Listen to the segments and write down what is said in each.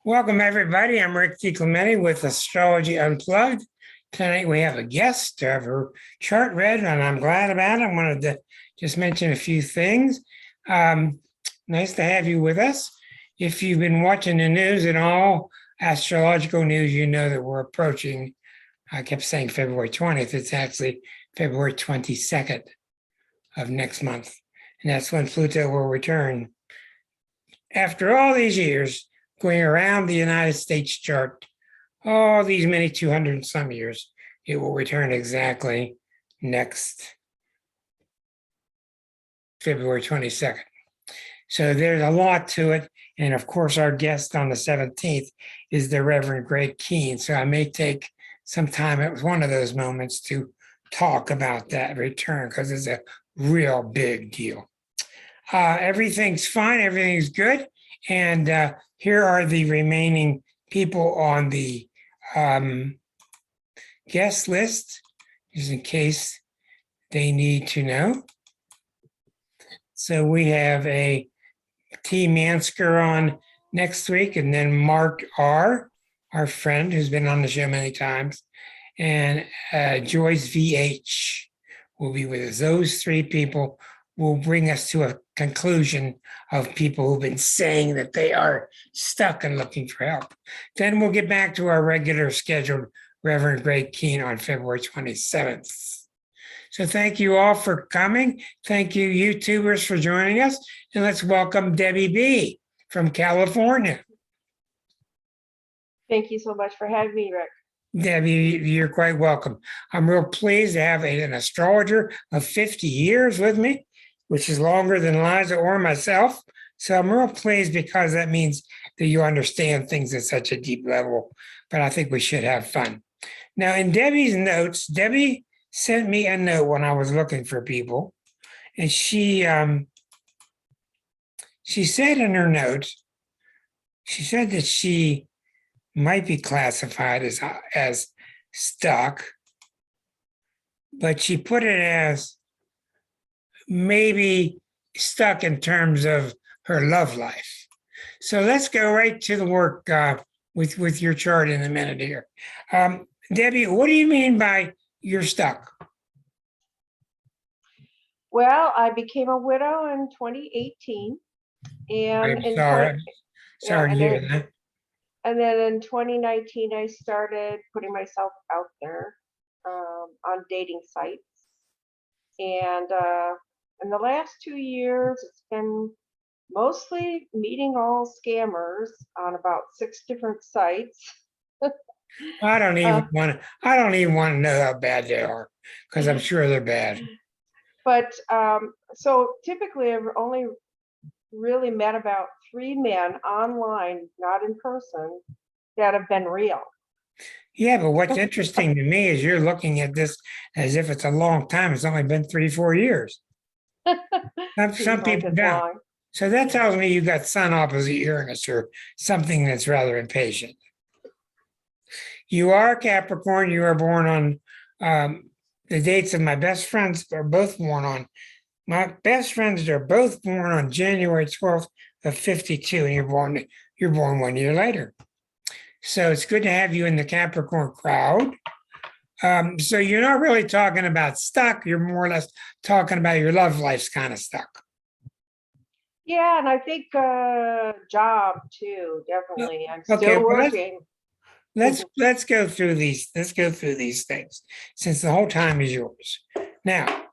Welcome, everybody. I'm Rick DiClemente with Astrology Unplugged. Tonight we have a guest to have her chart read, and I'm glad about it. I wanted to just mention a few things. Nice to have you with us. If you've been watching the news at all, astrological news, you know that we're approaching, I kept saying February 20th. It's actually February 22nd of next month. And that's when Pluto will return. After all these years, going around the United States chart, all these many 200 and some years, it will return exactly next February 22nd. So there's a lot to it. And of course, our guest on the 17th is the Reverend Greg Keene. So I may take some time at one of those moments to talk about that return because it's a real big deal. Everything's fine. Everything's good. And here are the remaining people on the guest list, just in case they need to know. So we have a T. Mansker on next week, and then Mark R., our friend who's been on the show many times, and Joyce VH will be with us. Those three people will bring us to a conclusion of people who've been saying that they are stuck and looking for help. Then we'll get back to our regular scheduled Reverend Greg Keene on February 27th. So thank you all for coming. Thank you, YouTubers, for joining us. And let's welcome Debbie B. from California. Thank you so much for having me, Rick. Debbie, you're quite welcome. I'm real pleased to have an astrologer of 50 years with me, which is longer than Liza or myself. So I'm real pleased because that means that you understand things at such a deep level, but I think we should have fun. Now, in Debbie's notes, Debbie sent me a note when I was looking for people, and she said in her notes, she said that she might be classified as stuck, but she put it as maybe stuck in terms of her love life. So let's go right to the work with your chart in a minute here. Debbie, what do you mean by you're stuck? Well, I became a widow in 2018. And I'm sorry to hear that. And then in 2019, I started putting myself out there on dating sites. And in the last 2 years, it's been mostly meeting all scammers on about 6 different sites. I don't even want to know how bad they are because I'm sure they're bad. But so typically I've only really met about 3 men online, not in person, that have been real. Yeah, but what's interesting to me is you're looking at this as if it's a long time. It's only been 3-4 years. Some people don't. So that tells me you got sun opposite Uranus or something that's rather impatient. You are Capricorn. You are born on the dates of my best friends are both born on. My best friends are both born on January 12th of 52, and you're born 1 year later. So it's good to have you in the Capricorn crowd. So you're not really talking about stuck. You're more or less talking about your love life's kind of stuck. Yeah, and I think job too, definitely. I'm still working. Let's go through these. Let's go through these things since the whole time is yours. Now,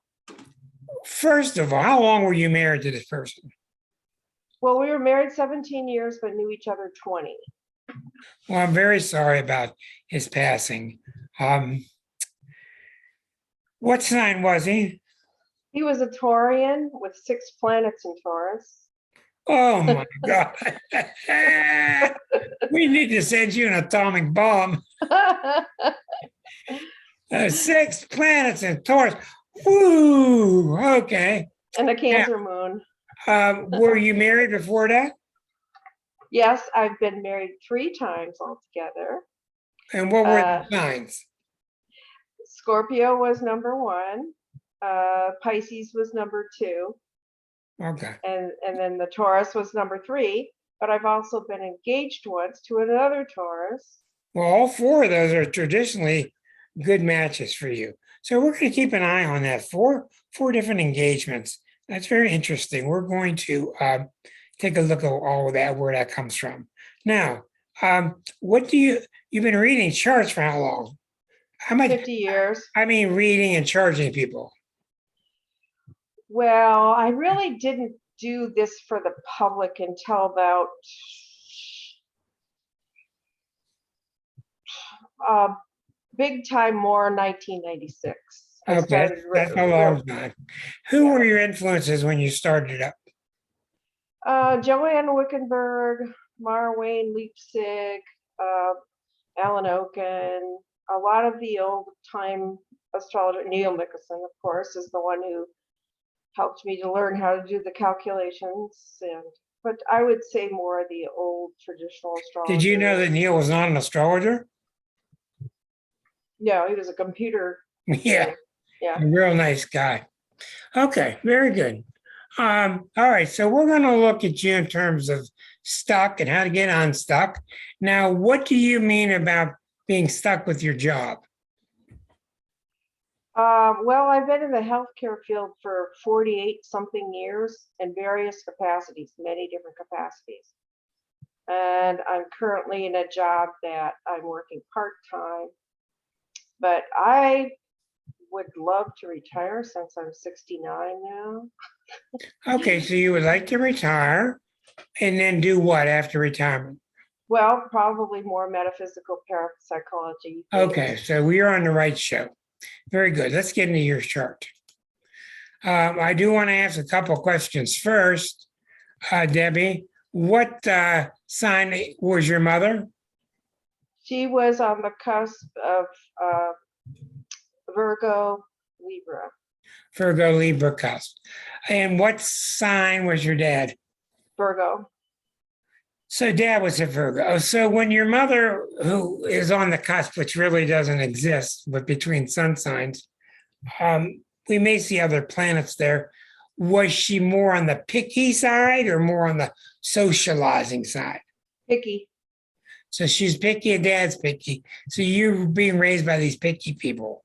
first of all, how long were you married to this person? Well, we were married 17 years, but knew each other 20. Well, I'm very sorry about his passing. What sign was he? He was a Taurian with 6 planets in Taurus. Oh my God. We need to send you an atomic bomb. 6 planets in Taurus. Woo, okay. And a Cancer moon. Were you married before that? Yes, I've been married 3 times altogether. And what were the signs? Scorpio was number 1. Pisces was number 2. Okay. And then the Taurus was number 3. but I've also been engaged once to another Taurus. Well, all four of those are traditionally good matches for you. So we're going to keep an eye on that. Four different engagements. That's very interesting. We're going to take a look at all of that, where that comes from. Now, what do you've been reading charts for how long? How much? 50 years. I mean, reading and charging people. Well, I really didn't do this for the public until about big time more 1996. I Okay, started that's a long time. Who were your influences when you started up? Joanne Wickenberg, Mara Wayne Leipzig, Alan Oken, a lot of the old time astrologer. Neil Mickelson, of course, is the one who helped me to learn how to do the calculations. But I would say more of the old traditional astrologers. Did you know that Neil was not an astrologer? No, he was a computer. Yeah, Yeah. a real nice guy. Okay, very good. All right, so we're going to look at you in terms of stuck and how to get unstuck. Now, what do you mean about being stuck with your job? Well, I've been in the healthcare field for 48 something years in various capacities, many different capacities. And I'm currently in a job that I'm working part-time, but I would love to retire since I'm 69 now. Okay, so you would like to retire and then do what after retirement? Well, probably more metaphysical parapsychology. Okay, so we are on the right show. Very good. Let's get into your chart. I do want to ask a couple of questions first. Debbie, what sign was your mother? She was on the cusp of Virgo, Libra. Virgo, Libra cusp. And what sign was your dad? Virgo. So dad was a Virgo. So when your mother, who is on the cusp, which really doesn't exist, but between sun signs, we may see other planets there. Was she more on the picky side or more on the socializing side? Picky. So she's picky and dad's picky. So you're being raised by these picky people.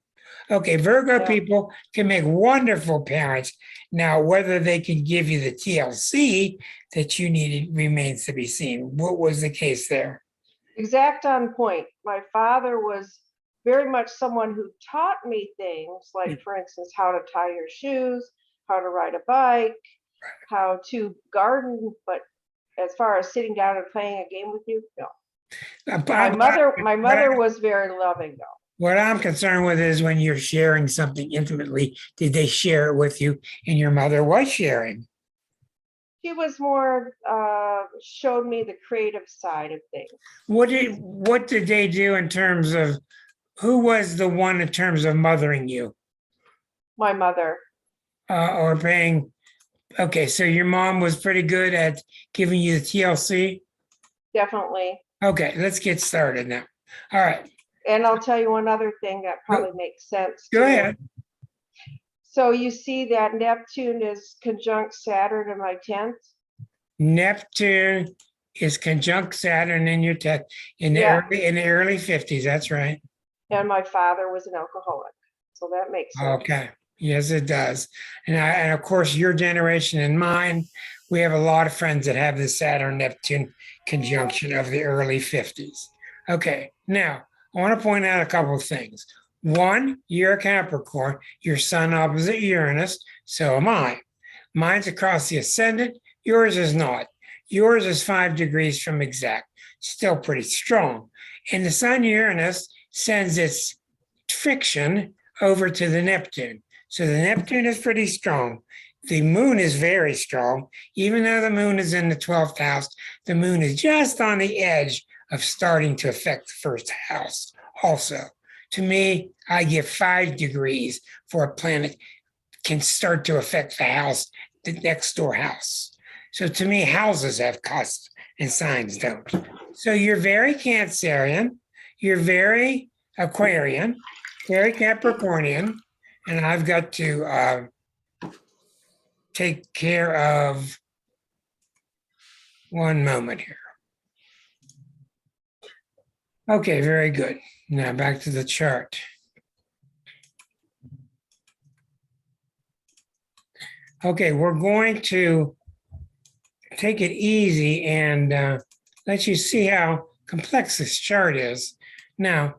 Okay, Virgo people can make wonderful parents. Now, whether they can give you the TLC that you needed remains to be seen. What was the case there? Exact on point. My father was very much someone who taught me things like, for instance, how to tie your shoes, how to ride a bike, how to garden. But as far as sitting down and playing a game with you, no. My mother was very loving, though. What I'm concerned with is when you're sharing something intimately, did they share it with you and your mother was sharing? She was more, showed me the creative side of things. What did they do in terms of, who was the one in terms of mothering you? My mother. Or paying, okay, so your mom was pretty good at giving you the TLC? Definitely. Okay, let's get started now. All right. And I'll tell you one other thing that probably makes sense. Go ahead. So you see that Neptune is conjunct Saturn in my 10th? Neptune is conjunct Saturn in your 10th in the early 50s. That's right. And my father was an alcoholic. So that makes sense. Okay. Yes, it does. And of course, your generation and mine, we have a lot of friends that have the Saturn Neptune conjunction of the early 50s. Okay. Now, I want to point out a couple of things. One, you're a Capricorn, your sun opposite Uranus, so am I. Mine's across the ascendant, yours is not. Yours is 5 degrees from exact, still pretty strong. And the sun Uranus sends its friction over to the Neptune. So the Neptune is pretty strong. The moon is very strong. Even though the moon is in the 12th house, the moon is just on the edge of starting to affect the first house also. To me, I give 5 degrees for a planet can start to affect the house, the next door house. So to me, houses have cusps and signs don't. So you're very Cancerian, you're very Aquarian, very Capricornian, and I've got to take care of One moment here. Okay, very good. Now back to the chart. Okay, we're going to take it easy and let you see how complex this chart is. Now,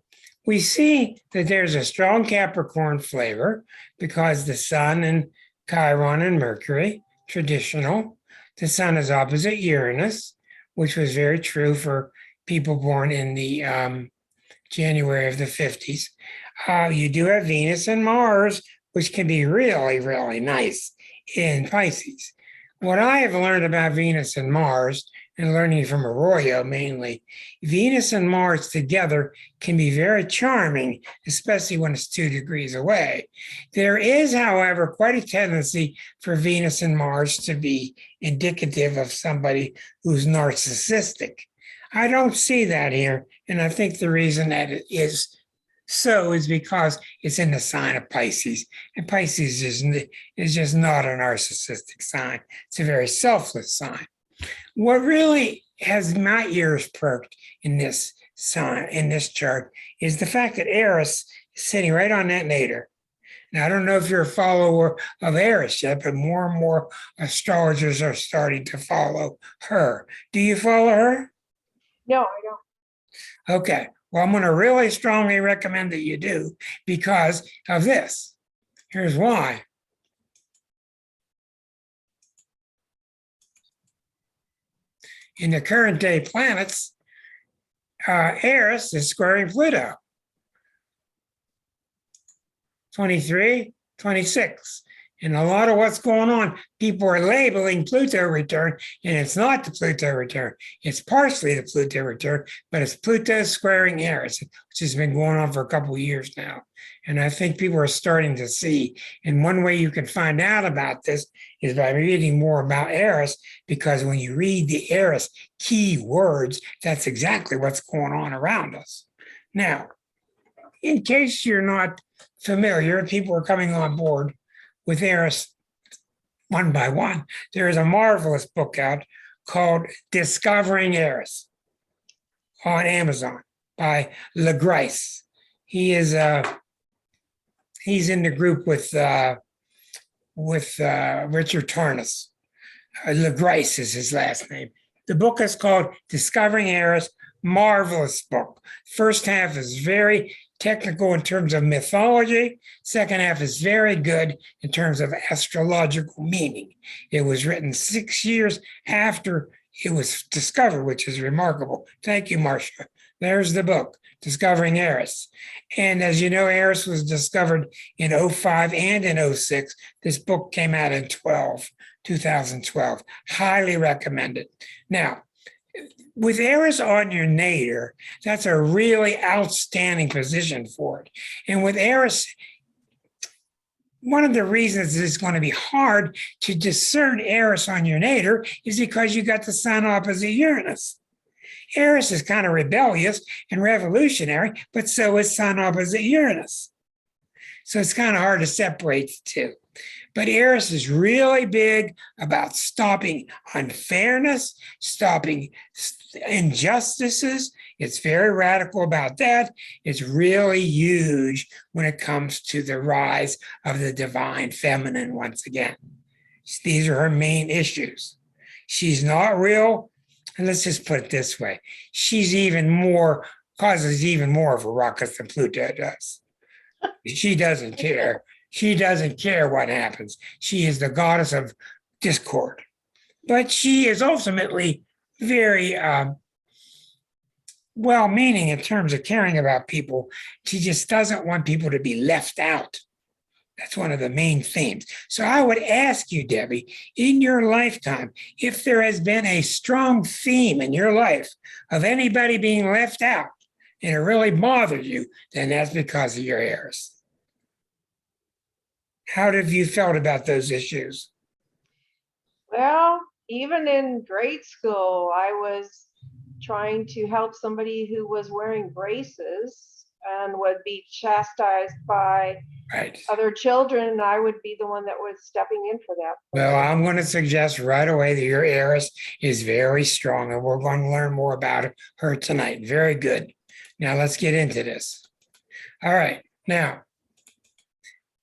we see that there's a strong Capricorn flavor because the Sun and Chiron and Mercury, traditional. The Sun is opposite Uranus, which was very true for people born in the January of the 50s. You do have Venus and Mars, which can be really, really nice in Pisces. What I have learned about Venus and Mars, and learning from Arroyo mainly, Venus and Mars together can be very charming, especially when it's 2 degrees away. There is, however, quite a tendency for Venus and Mars to be indicative of somebody who's narcissistic. I don't see that here, and I think the reason that it is so is because it's in the sign of Pisces, and Pisces is just not a narcissistic sign. It's a very selfless sign. What really has my ears perked in this sign, in this chart, is the fact that Eris is sitting right on that nadir. Now, I don't know if you're a follower of Eris yet, but more and more astrologers are starting to follow her. Do you follow her? No, I don't. Okay. Well, I'm going to really strongly recommend that you do because of this. Here's why. In the current day planets, Eris is squaring Pluto. 23, 26. And a lot of what's going on, people are labeling Pluto return, and it's not the Pluto return. It's partially the Pluto return, but it's Pluto squaring Eris, which has been going on for a couple of years now. And I think people are starting to see. And one way you can find out about this is by reading more about Eris, because when you read the Eris key words, that's exactly what's going on around us. Now, in case you're not familiar, people are coming on board with Eris one by one. There is a marvelous book out called Discovering Eris on Amazon by LeGrace. He's in the group with Richard Tarnas. LeGrace is his last name. The book is called Discovering Eris. Marvelous book. First half is very technical in terms of mythology. Second half is very good in terms of astrological meaning. It was written 6 years after it was discovered, which is remarkable. Thank you, Marcia. There's the book, Discovering Eris. And as you know, Eris was discovered in 2005 and in 2006. This book came out in 2012. Highly recommended. Now, with Eris on your nadir, that's a really outstanding position for it. And with Eris, one of the reasons it's going to be hard to discern Eris on your nadir is because you got the Sun opposite Uranus. Eris is kind of rebellious and revolutionary, but so is Sun opposite Uranus. So it's kind of hard to separate the two. But Eris is really big about stopping unfairness, stopping injustices. It's very radical about that. It's really huge when it comes to the rise of the divine feminine once again. These are her main issues. She's not real, and let's just put it this way. She's causes even more of a ruckus than Pluto does. She doesn't care. She doesn't care what happens. She is the goddess of discord. But she is ultimately very well-meaning in terms of caring about people. She just doesn't want people to be left out. That's one of the main themes. So I would ask you, Debbie, in your lifetime, if there has been a strong theme in your life of anybody being left out and it really bothered you, then that's because of your Eris. How have you felt about those issues? Well, even in grade school, I was trying to help somebody who was wearing braces and would be chastised by Right. other children, and I would be the one that was stepping in for that. Well, I'm going to suggest right away that your Eris is very strong, and we're going to learn more about her tonight. Very good. Now let's get into this. All right. Now,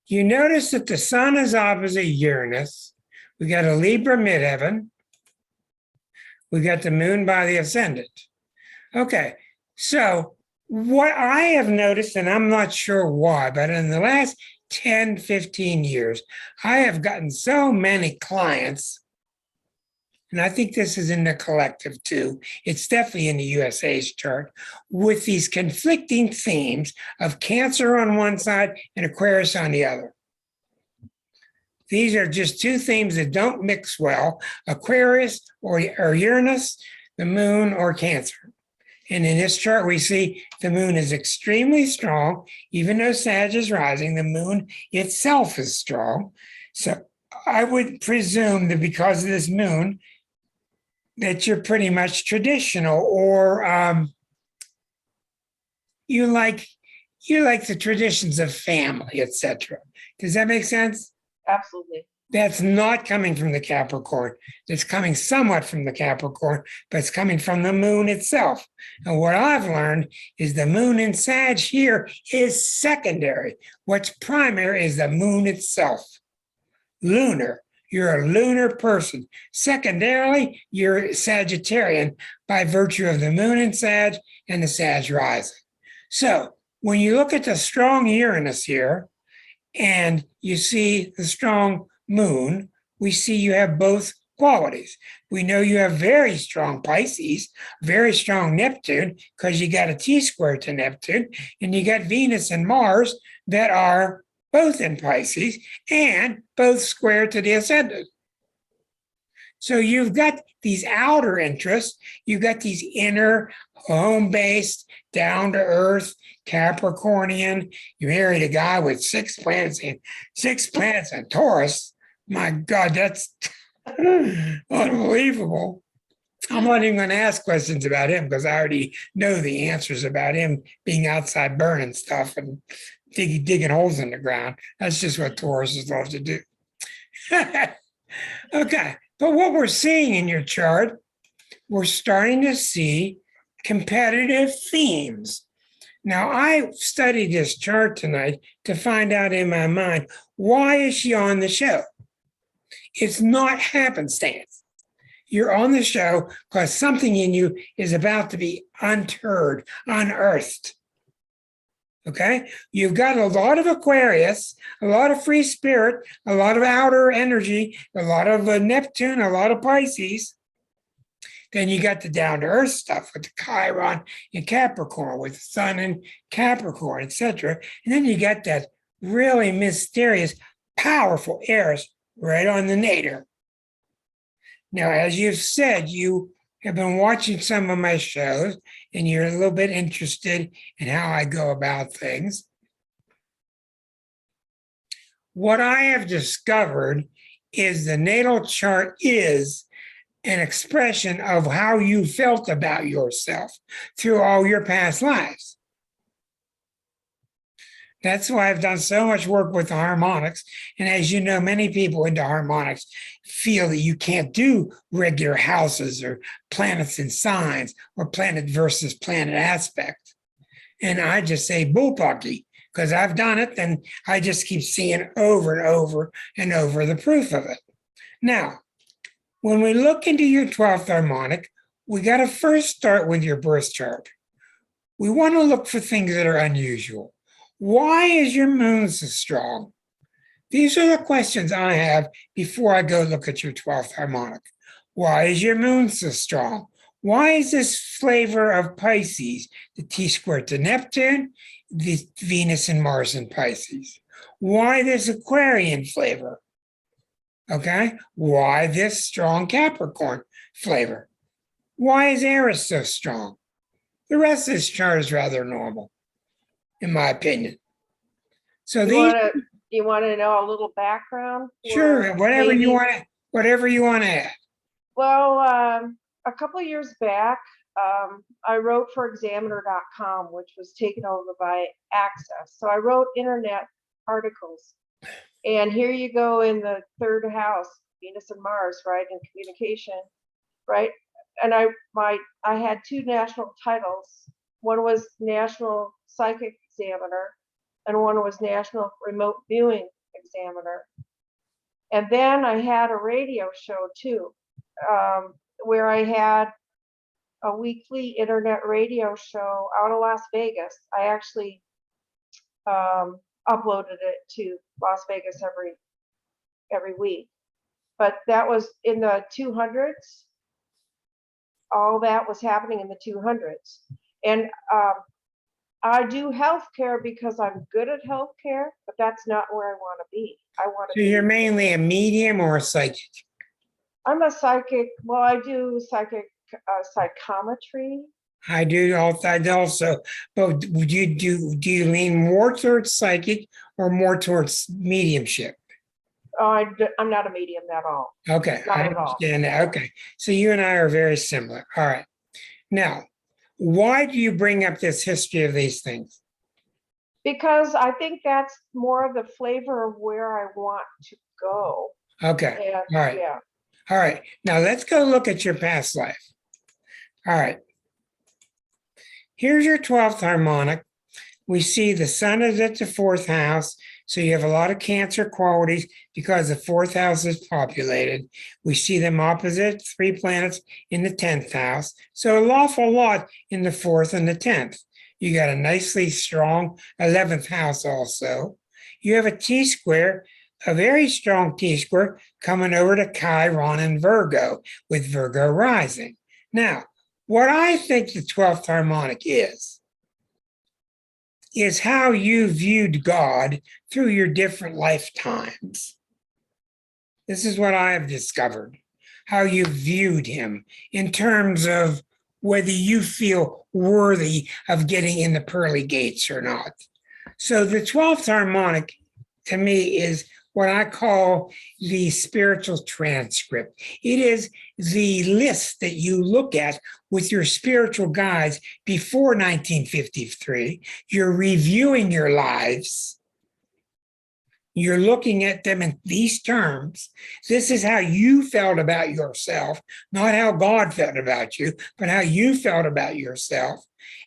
you notice that the sun is opposite Uranus. We got a Libra midheaven. We got the moon by the ascendant. Okay. So what I have noticed, and I'm not sure why, but in the last 10, 15 years, I have gotten so many clients, and I think this is in the collective too. It's definitely in the USA's chart, with these conflicting themes of Cancer on one side and Aquarius on the other. These are just two themes that don't mix well: Aquarius or Uranus, the moon, or Cancer. And in this chart, we see the moon is extremely strong. Even though Sag is rising, the moon itself is strong. So I would presume that because of this moon, that you're pretty much traditional, or you like the traditions of family, etc. Does that make sense? Absolutely. That's not coming from the Capricorn. It's coming somewhat from the Capricorn, but it's coming from the moon itself. And what I've learned is the moon in Sag here is secondary. What's primary is the moon itself. Lunar. You're a lunar person. Secondarily, you're Sagittarian by virtue of the moon in Sag and the Sag rising. So when you look at the strong Uranus here and you see the strong moon, we see you have both qualities. We know you have very strong Pisces, very strong Neptune, because you got a T-square to Neptune, and you got Venus and Mars that are both in Pisces and both square to the ascendant. So you've got these outer interests, you've got these inner, home-based, down-to-earth, Capricornian. You married a guy with six planets in Taurus. My God, that's unbelievable. I'm not even going to ask questions about him because I already know the answers about him being outside burning stuff and digging holes in the ground. That's just what Tauruses love to do. Okay, but what we're seeing in your chart, we're starting to see competitive themes. Now, I studied this chart tonight to find out in my mind, why is she on the show? It's not happenstance. You're on the show because something in you is about to be unearthed. Okay? You've got a lot of Aquarius, a lot of free spirit, a lot of outer energy, a lot of Neptune, a lot of Pisces. Then you got the down-to-earth stuff with the Chiron in Capricorn, with the sun in Capricorn, etc. And then you got that really mysterious, powerful Eris right on the nadir. Now, as you've said, you have been watching some of my shows, and you're a little bit interested in how I go about things. What I have discovered is the natal chart is an expression of how you felt about yourself through all your past lives. That's why I've done so much work with the harmonics. And as you know, many people into harmonics feel that you can't do regular houses or planets and signs or planet versus planet aspect. And I just say bullpucky because I've done it, and I just keep seeing over and over and over the proof of it. Now, when we look into your 12th harmonic, we got to first start with your birth chart. We want to look for things that are unusual. Why is your moon so strong? These are the questions I have before I go look at your 12th harmonic. Why is your moon so strong? Why is this flavor of Pisces, the T-squared to Neptune, the Venus and Mars in Pisces? Why this Aquarian flavor? Okay, why this strong Capricorn flavor? Why is Eris so strong? The rest of this chart is rather normal, in my opinion. So you want to know a little background? Sure, whatever you want to add. Well, a couple of years back, I wrote for examiner.com, which was taken over by Access. So I wrote internet articles. And here you go in the third house, Venus and Mars, right, in communication, right? And I had 2 national titles. One was National Psychic Examiner, and one was National Remote Viewing Examiner. And then I had a radio show too, where I had a weekly internet radio show out of Las Vegas. I actually uploaded it to Las Vegas every week. But that was in the 200s. All that was happening in the 200s. And I do healthcare because I'm good at healthcare, but that's not where I want to be. I want to So you're mainly a medium or a psychic? I'm a psychic. Well, I do psychometry. I do also, but do you lean more towards psychic or more towards mediumship? Oh, I'm not a medium at all. Okay, Not I at all. understand that. Okay, so you and I are very similar. All right. Now, why do you bring up this history of these things? Because I think that's more of the flavor of where I want to go. Okay, And, all right. yeah. All right, now let's go look at your past life. All right. Here's your 12th harmonic. We see the sun is at the 4th house, so you have a lot of Cancer qualities because the 4th house is populated. We see them opposite, 3 planets in the 10th house, so an awful lot in the 4th and the 10th. You got a nicely strong 11th house also. You have a T-square, a very strong T-square coming over to Chiron and Virgo with Virgo rising. Now, what I think the 12th harmonic is how you viewed God through your different lifetimes. This is what I have discovered, how you viewed him in terms of whether you feel worthy of getting in the pearly gates or not. So the 12th harmonic to me is what I call the spiritual transcript. It is the list that you look at with your spiritual guides before 1953. You're reviewing your lives. You're looking at them in these terms. This is how you felt about yourself, not how God felt about you, but how you felt about yourself.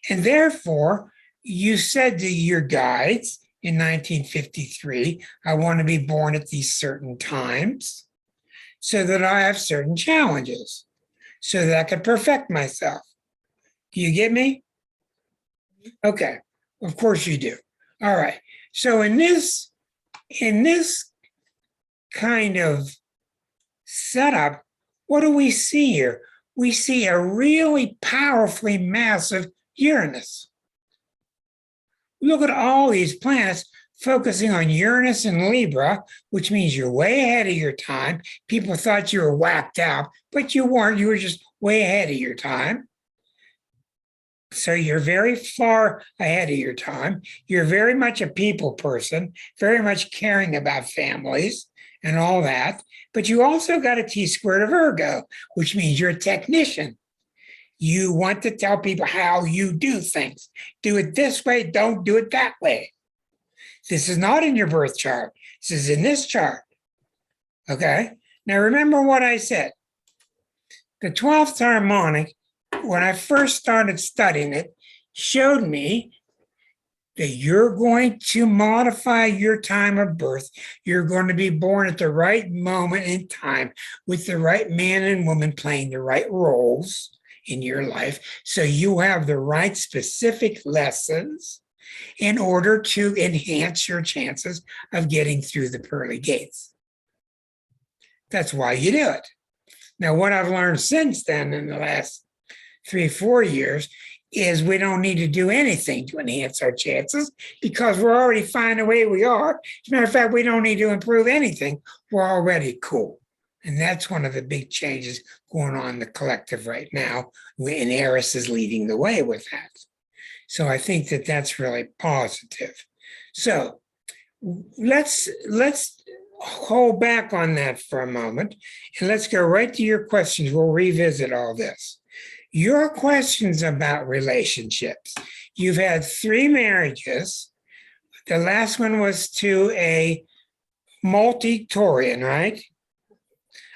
And therefore, you said to your guides, in 1953, I want to be born at these certain times so that I have certain challenges, so that I can perfect myself. Do you get me? Okay, of course you do. All right. So in this kind of setup, what do we see here? We see a really powerfully massive Uranus. Look at all these planets focusing on Uranus and Libra, which means you're way ahead of your time. People thought you were whacked out, but you weren't. You were just way ahead of your time. So you're very far ahead of your time. You're very much a people person, very much caring about families and all that. But you also got a T-squared of Virgo, which means you're a technician. You want to tell people how you do things. Do it this way, don't do it that way. This is not in your birth chart. This is in this chart. Okay? Now remember what I said. The 12th harmonic, when I first started studying it, showed me that you're going to modify your time of birth. You're going to be born at the right moment in time with the right man and woman playing the right roles in your life, so you have the right specific lessons in order to enhance your chances of getting through the pearly gates. That's why you do it. Now, what I've learned since then in the last 3-4 years is we don't need to do anything to enhance our chances because we're already fine the way we are. As a matter of fact, we don't need to improve anything. We're already cool. And that's one of the big changes going on in the collective right now, and Eris is leading the way with that. So I think that that's really positive. So let's hold back on that for a moment and let's go right to your questions. We'll revisit all this. Your questions about relationships. You've had 3 marriages. The last one was to a multi-Taurian, right?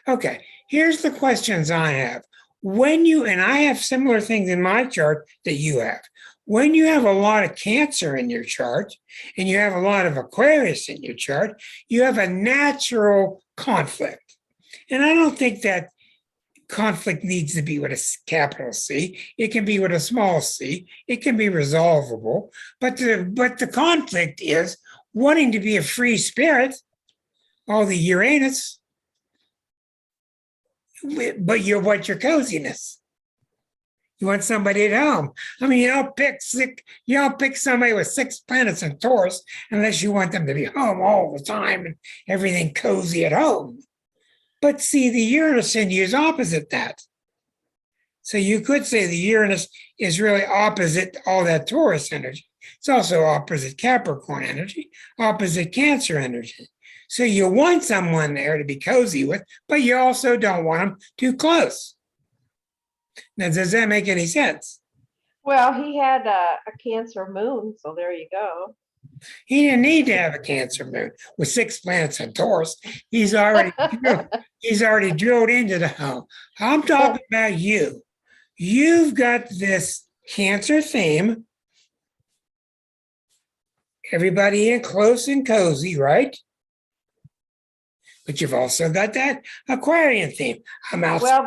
Okay, here's the questions I have. And I have similar things in my chart that you have. When you have a lot of Cancer in your chart and you have a lot of Aquarius in your chart, you have a natural conflict. And I don't think that conflict needs to be with a capital C. It can be with a small c. It can be resolvable. But the conflict is wanting to be a free spirit, all the Uranus, but you want your coziness. You want somebody at home. I mean, you don't pick somebody with 6 planets in Taurus unless you want them to be home all the time and everything cozy at home. But see, the Uranus in you is opposite that. So you could say the Uranus is really opposite all that Taurus energy. It's also opposite Capricorn energy, opposite Cancer energy. So you want someone there to be cozy with, but you also don't want them too close. Now, does that make any sense? Well, he had a Cancer moon, so there you go. He didn't need to have a Cancer moon with 6 planets in Taurus. He's already drilled into the home. I'm talking about you. You've got this Cancer theme. Everybody in close and cozy, right? But you've also got that Aquarian theme. I'm out. Well,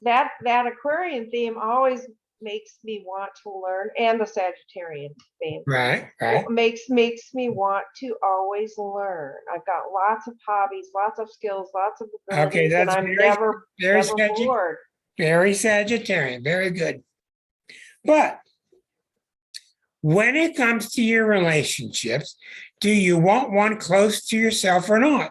that Aquarian theme always makes me want to learn, and the Sagittarian theme. Right. Makes me want to always learn. I've got lots of hobbies, lots of skills, lots of abilities, Okay, that's and I'm never bored. Very Sagittarian, very good. But when it comes to your relationships, do you want one close to yourself or not?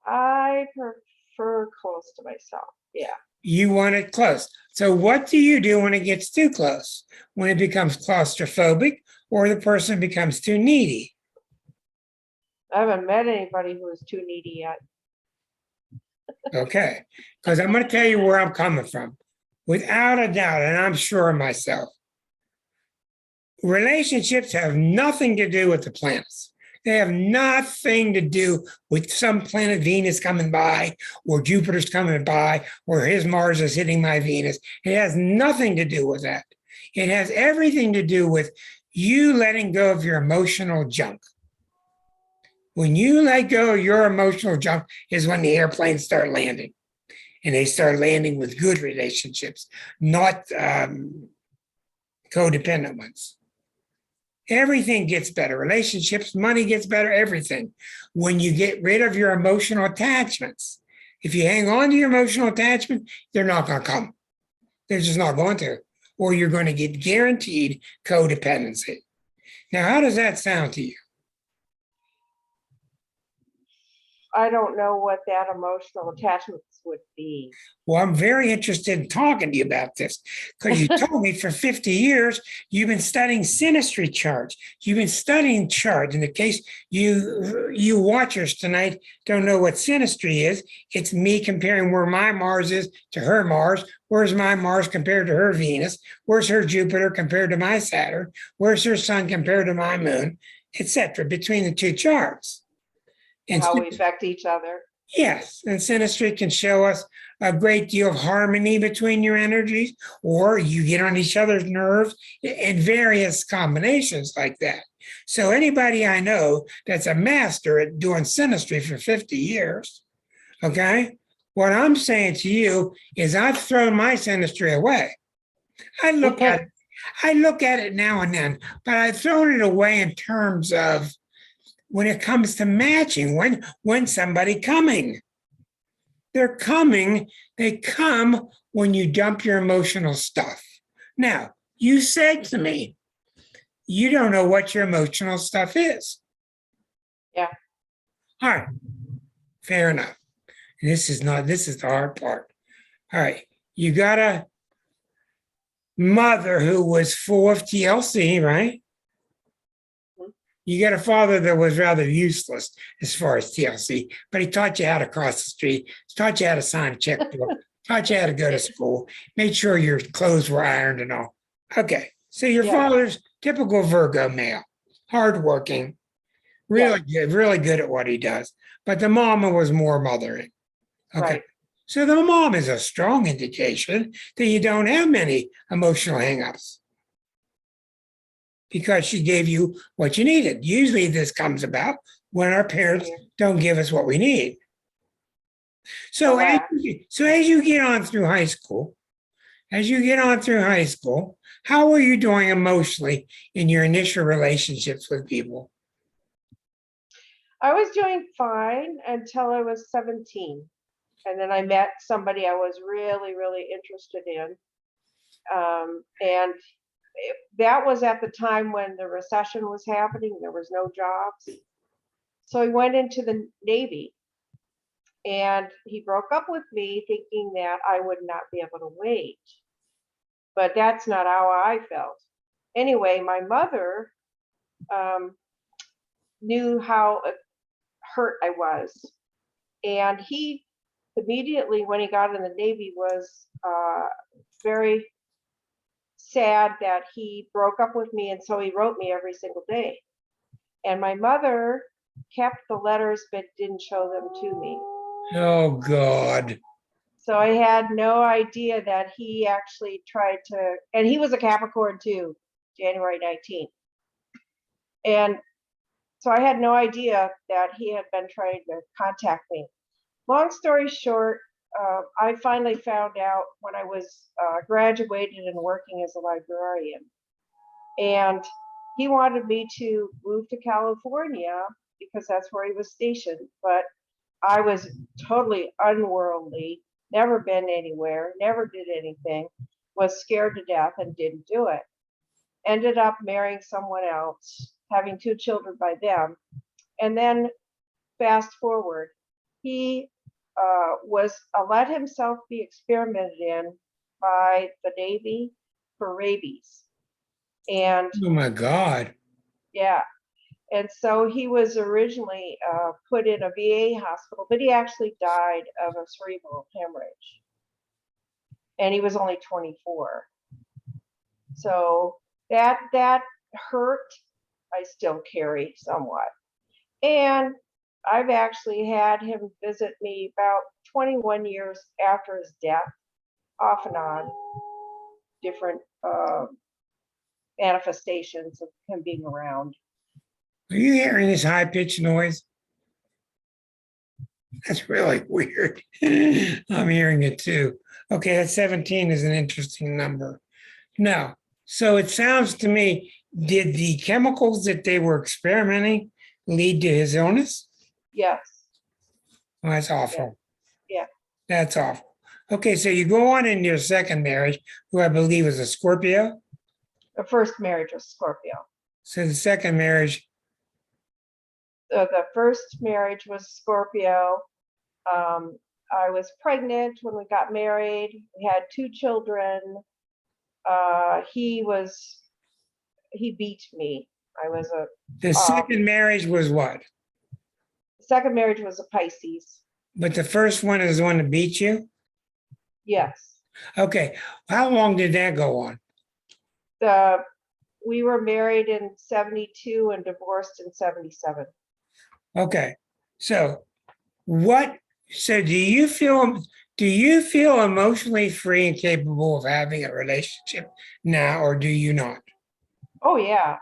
I prefer close to myself. Yeah. You want it close. So what do you do when it gets too close? When it becomes claustrophobic or the person becomes too needy? I haven't met anybody who is too needy yet. Okay. Because I'm going to tell you where I'm coming from. Without a doubt, and I'm sure of myself, relationships have nothing to do with the planets. They have nothing to do with some planet Venus coming by or Jupiter's coming by or his Mars is hitting my Venus. It has nothing to do with that. It has everything to do with you letting go of your emotional junk. When you let go of your emotional junk is when the airplanes start landing. And they start landing with good relationships, not codependent ones. Everything gets better. Relationships, money gets better, everything. When you get rid of your emotional attachments. If you hang on to your emotional attachment, they're not going to come. They're just not going to. Or you're going to get guaranteed codependency. Now, how does that sound to you? I don't know what that emotional attachments would be. Well, I'm very interested in talking to you about this because you told me for 50 years you've been studying synastry charts. You've been studying charts. In the case you watchers tonight don't know what synastry is, it's me comparing where my Mars is to her Mars. Where's my Mars compared to her Venus? Where's her Jupiter compared to my Saturn? Where's her Sun compared to my Moon, etc. between the two charts. And how we affect each other. Yes, and synastry can show us a great deal of harmony between your energies, or you get on each other's nerves in various combinations like that. So anybody I know that's a master at doing synastry for 50 years, okay, what I'm saying to you is I've thrown my synastry away. I look at it now and then, but I've thrown it away in terms of when it comes to matching, when somebody coming. They're coming, they come when you dump your emotional stuff. Now, you said to me, you don't know what your emotional stuff is. Yeah. All right, fair enough. And this is the hard part. All right, you got a mother who was full of TLC, right? You got a father that was rather useless as far as TLC, but he taught you how to cross the street, taught you how to sign a checkbook, taught you how to go to school, made sure your clothes were ironed and all. Okay, so your Yeah. father's typical Virgo male, hardworking, really good at what he does. But the mama was more mothering. Okay. Right. So the mom is a strong indication that you don't have many emotional hangups because she gave you what you needed. Usually this comes about when our parents don't give us what we need. So as you get on through high school, how are you doing emotionally in your initial relationships with people? I was doing fine until I was 17. And then I met somebody I was really, really interested in. And that was at the time when the recession was happening. There was no jobs. So I went into the Navy, and he broke up with me thinking that I would not be able to wait. But that's not how I felt. Anyway, my mother knew how hurt I was. And he immediately, when he got in the Navy, was very sad that he broke up with me. And so he wrote me every single day. And my mother kept the letters but didn't show them to me. Oh, God. So I had no idea that he actually tried to, and he was a Capricorn too, January 19th. And so I had no idea that he had been trying to contact me. Long story short, I finally found out when I was graduated and working as a librarian. And he wanted me to move to California because that's where he was stationed. But I was totally unworldly, never been anywhere, never did anything, was scared to death and didn't do it. Ended up marrying someone else, having 2 children by them. And then fast forward, he let himself be experimented in by the Navy for rabies. And oh my God. Yeah. And so he was originally put in a VA hospital, but he actually died of a cerebral hemorrhage. And he was only 24. So that hurt, I still carry somewhat. And I've actually had him visit me about 21 years after his death, off and on, different manifestations of him being around. Are you hearing this high-pitched noise? That's really weird. I'm hearing it too. Okay, that 17 is an interesting number. Now, so it sounds to me, did the chemicals that they were experimenting lead to his illness? Yes. Oh, that's awful. Yeah. That's awful. Okay, so you go on in your second marriage, who I believe was a Scorpio. The first marriage was Scorpio. So the second marriage. The first marriage was Scorpio. I was pregnant when we got married. We had 2 children. He beat me. The second marriage was what? The second marriage was a Pisces. But the first one is the one that beat you? Yes. Okay. How long did that go on? We were married in 72 and divorced in 77. Okay. So do you feel emotionally free and capable of having a relationship now, or do you not? Oh, yeah.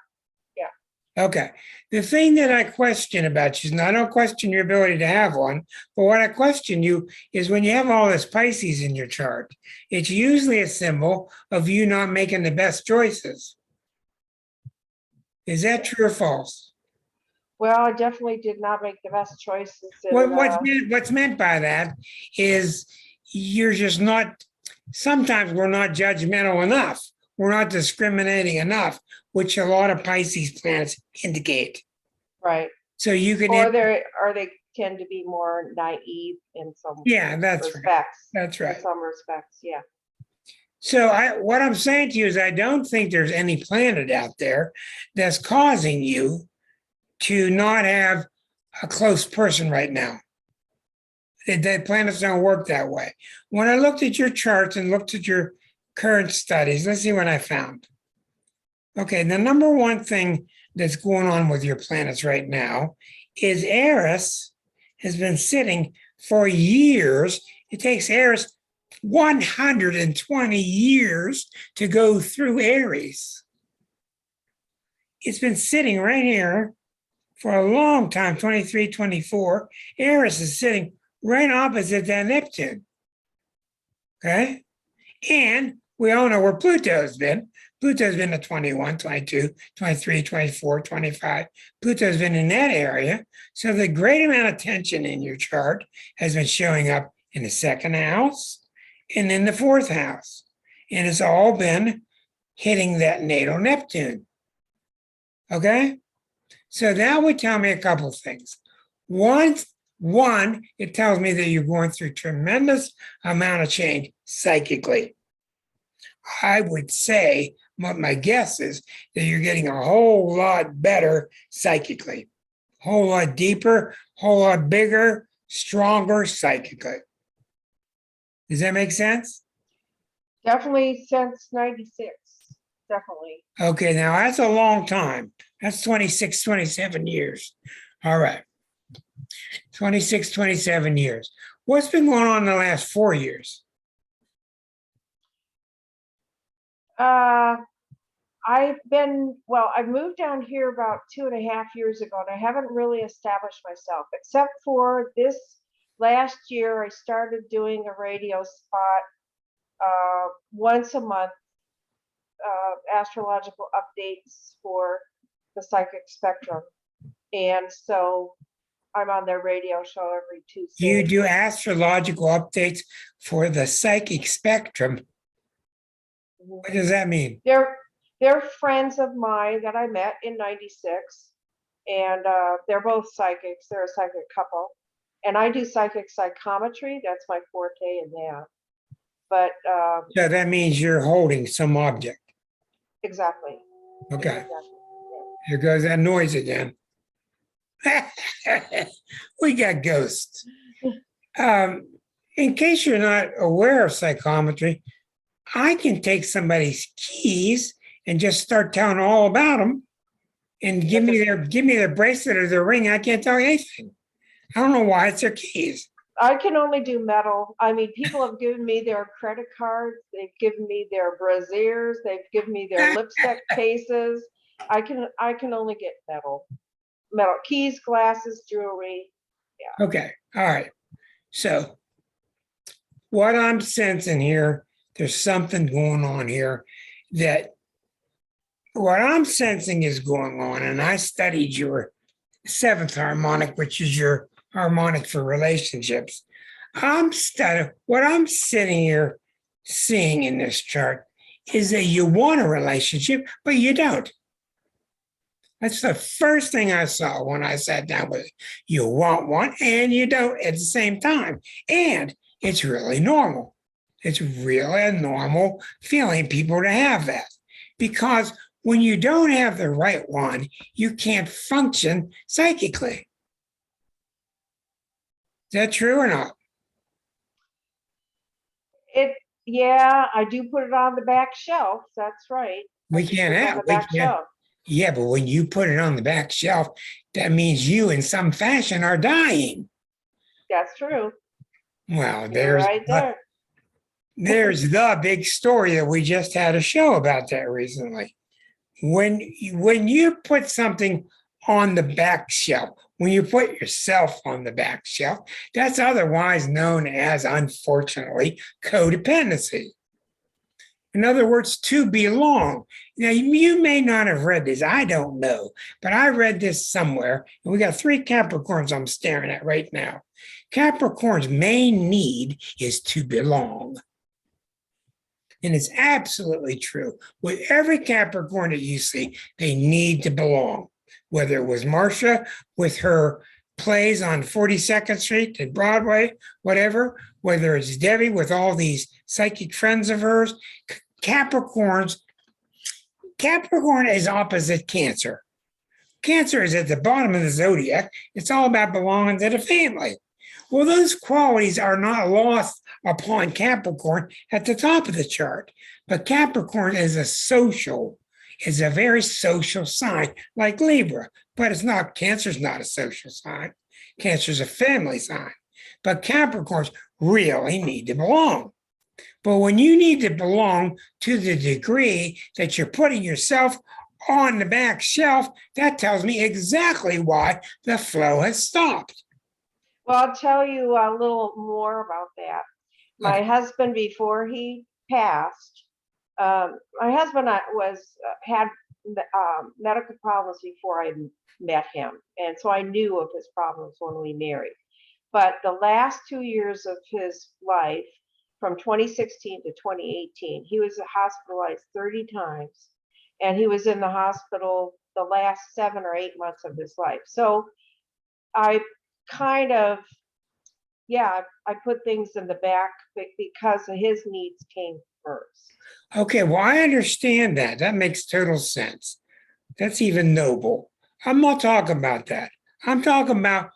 Okay. The thing that I question about you, and I don't question your ability to have one, but what I question you is when you have all this Pisces in your chart, it's usually a symbol of you not making the best choices. Is that true or false? Well, I definitely did not make the best choices. What's meant by that is you're just not, sometimes we're not judgmental enough. We're not discriminating enough, which a lot of Pisces planets indicate. Right. So you can. Or they tend to be more naive in some respects. Right. That's right. In some respects, yeah. So what I'm saying to you is I don't think there's any planet out there that's causing you to not have a close person right now. The planets don't work that way. When I looked at your charts and looked at your current studies, let's see what I found. Okay, the number one thing that's going on with your planets right now is Eris has been sitting for years. It takes Eris 120 years to go through Aries. It's been sitting right here for a long time, 23, 24. Eris is sitting right opposite that Neptune. Okay? And we all know where Pluto's been. Pluto's been at 21, 22, 23, 24, 25. Pluto's been in that area. So the great amount of tension in your chart has been showing up in the second house and in the fourth house. And it's all been hitting that natal Neptune. Okay? So that would tell me a couple of things. One, it tells me that you're going through tremendous amount of change psychically. I would say, my guess is that you're getting a whole lot better psychically, a whole lot deeper, a whole lot bigger, stronger psychically. Does that make sense? Definitely since 96. Definitely. Okay, now that's a long time. That's 26, 27 years. All right. 26, 27 years. What's been going on in the last 4 years? I've moved down here about 2.5 years ago, and I haven't really established myself, except for this last year. I started doing a radio spot once a month, astrological updates for the psychic spectrum. And so I'm on their radio show every Tuesday. You do astrological updates for the psychic spectrum. What does that mean? They're friends of mine that I met in 96, and they're both psychics. They're a psychic couple, and I do psychic psychometry. That's my forte in that. But so that means you're holding some object. Exactly. Okay. Exactly. Yeah. Here goes that noise again. We got ghosts. In case you're not aware of psychometry, I can take somebody's keys and just start telling all about them, and give me their bracelet or their ring. I can't tell you anything. I don't know why. It's their keys. I can only do metal. I mean, people have given me their credit cards. They've given me their brassieres. They've given me their lipstick cases. I can only get metal keys, glasses, jewelry. Yeah. Okay. All right. So what I'm sensing here, there's something going on here that what I'm sensing is going on, and I studied your seventh harmonic, which is your harmonic for relationships. What I'm sitting here seeing in this chart is that you want a relationship, but you don't. That's the first thing I saw when I sat down with it. You want one and you don't at the same time. And it's really normal. It's really a normal feeling people to have that. Because when you don't have the right one, you can't function psychically. Is that true or not? Yeah, I do put it on the back shelf. That's right. We can't have. Yeah, but when you put it on the back shelf, that means you in some fashion are dying. That's true. Well, there's the big story that we just had a show about that recently. When you put something on the back shelf, when you put yourself on the back shelf, that's otherwise known as, unfortunately, codependency. In other words, to belong. Now, you may not have read this. I don't know. But I read this somewhere. And we got 3 Capricorns I'm staring at right now. Capricorn's main need is to belong. And it's absolutely true. With every Capricorn that you see, they need to belong. Whether it was Marcia with her plays on 42nd Street and Broadway, whatever, whether it's Debbie with all these psychic friends of hers, Capricorn is opposite Cancer. Cancer is at the bottom of the zodiac. It's all about belonging to the family. Well, those qualities are not lost upon Capricorn at the top of the chart. But Capricorn is a very social sign, like Libra. But it's not, Cancer's not a social sign. Cancer's a family sign. But Capricorns really need to belong. But when you need to belong to the degree that you're putting yourself on the back shelf, that tells me exactly why the flow has stopped. Well, I'll tell you a little more about that. My husband, before he passed, my husband had medical problems before I met him, and so I knew of his problems when we married. But the last 2 years of his life, from 2016 to 2018, he was hospitalized 30 times, and he was in the hospital the last 7 or 8 months of his life. So I kind of, I put things in the back because his needs came first. Okay, well, I understand that. That makes total sense. That's even noble. I'm not talking about that. I'm talking about,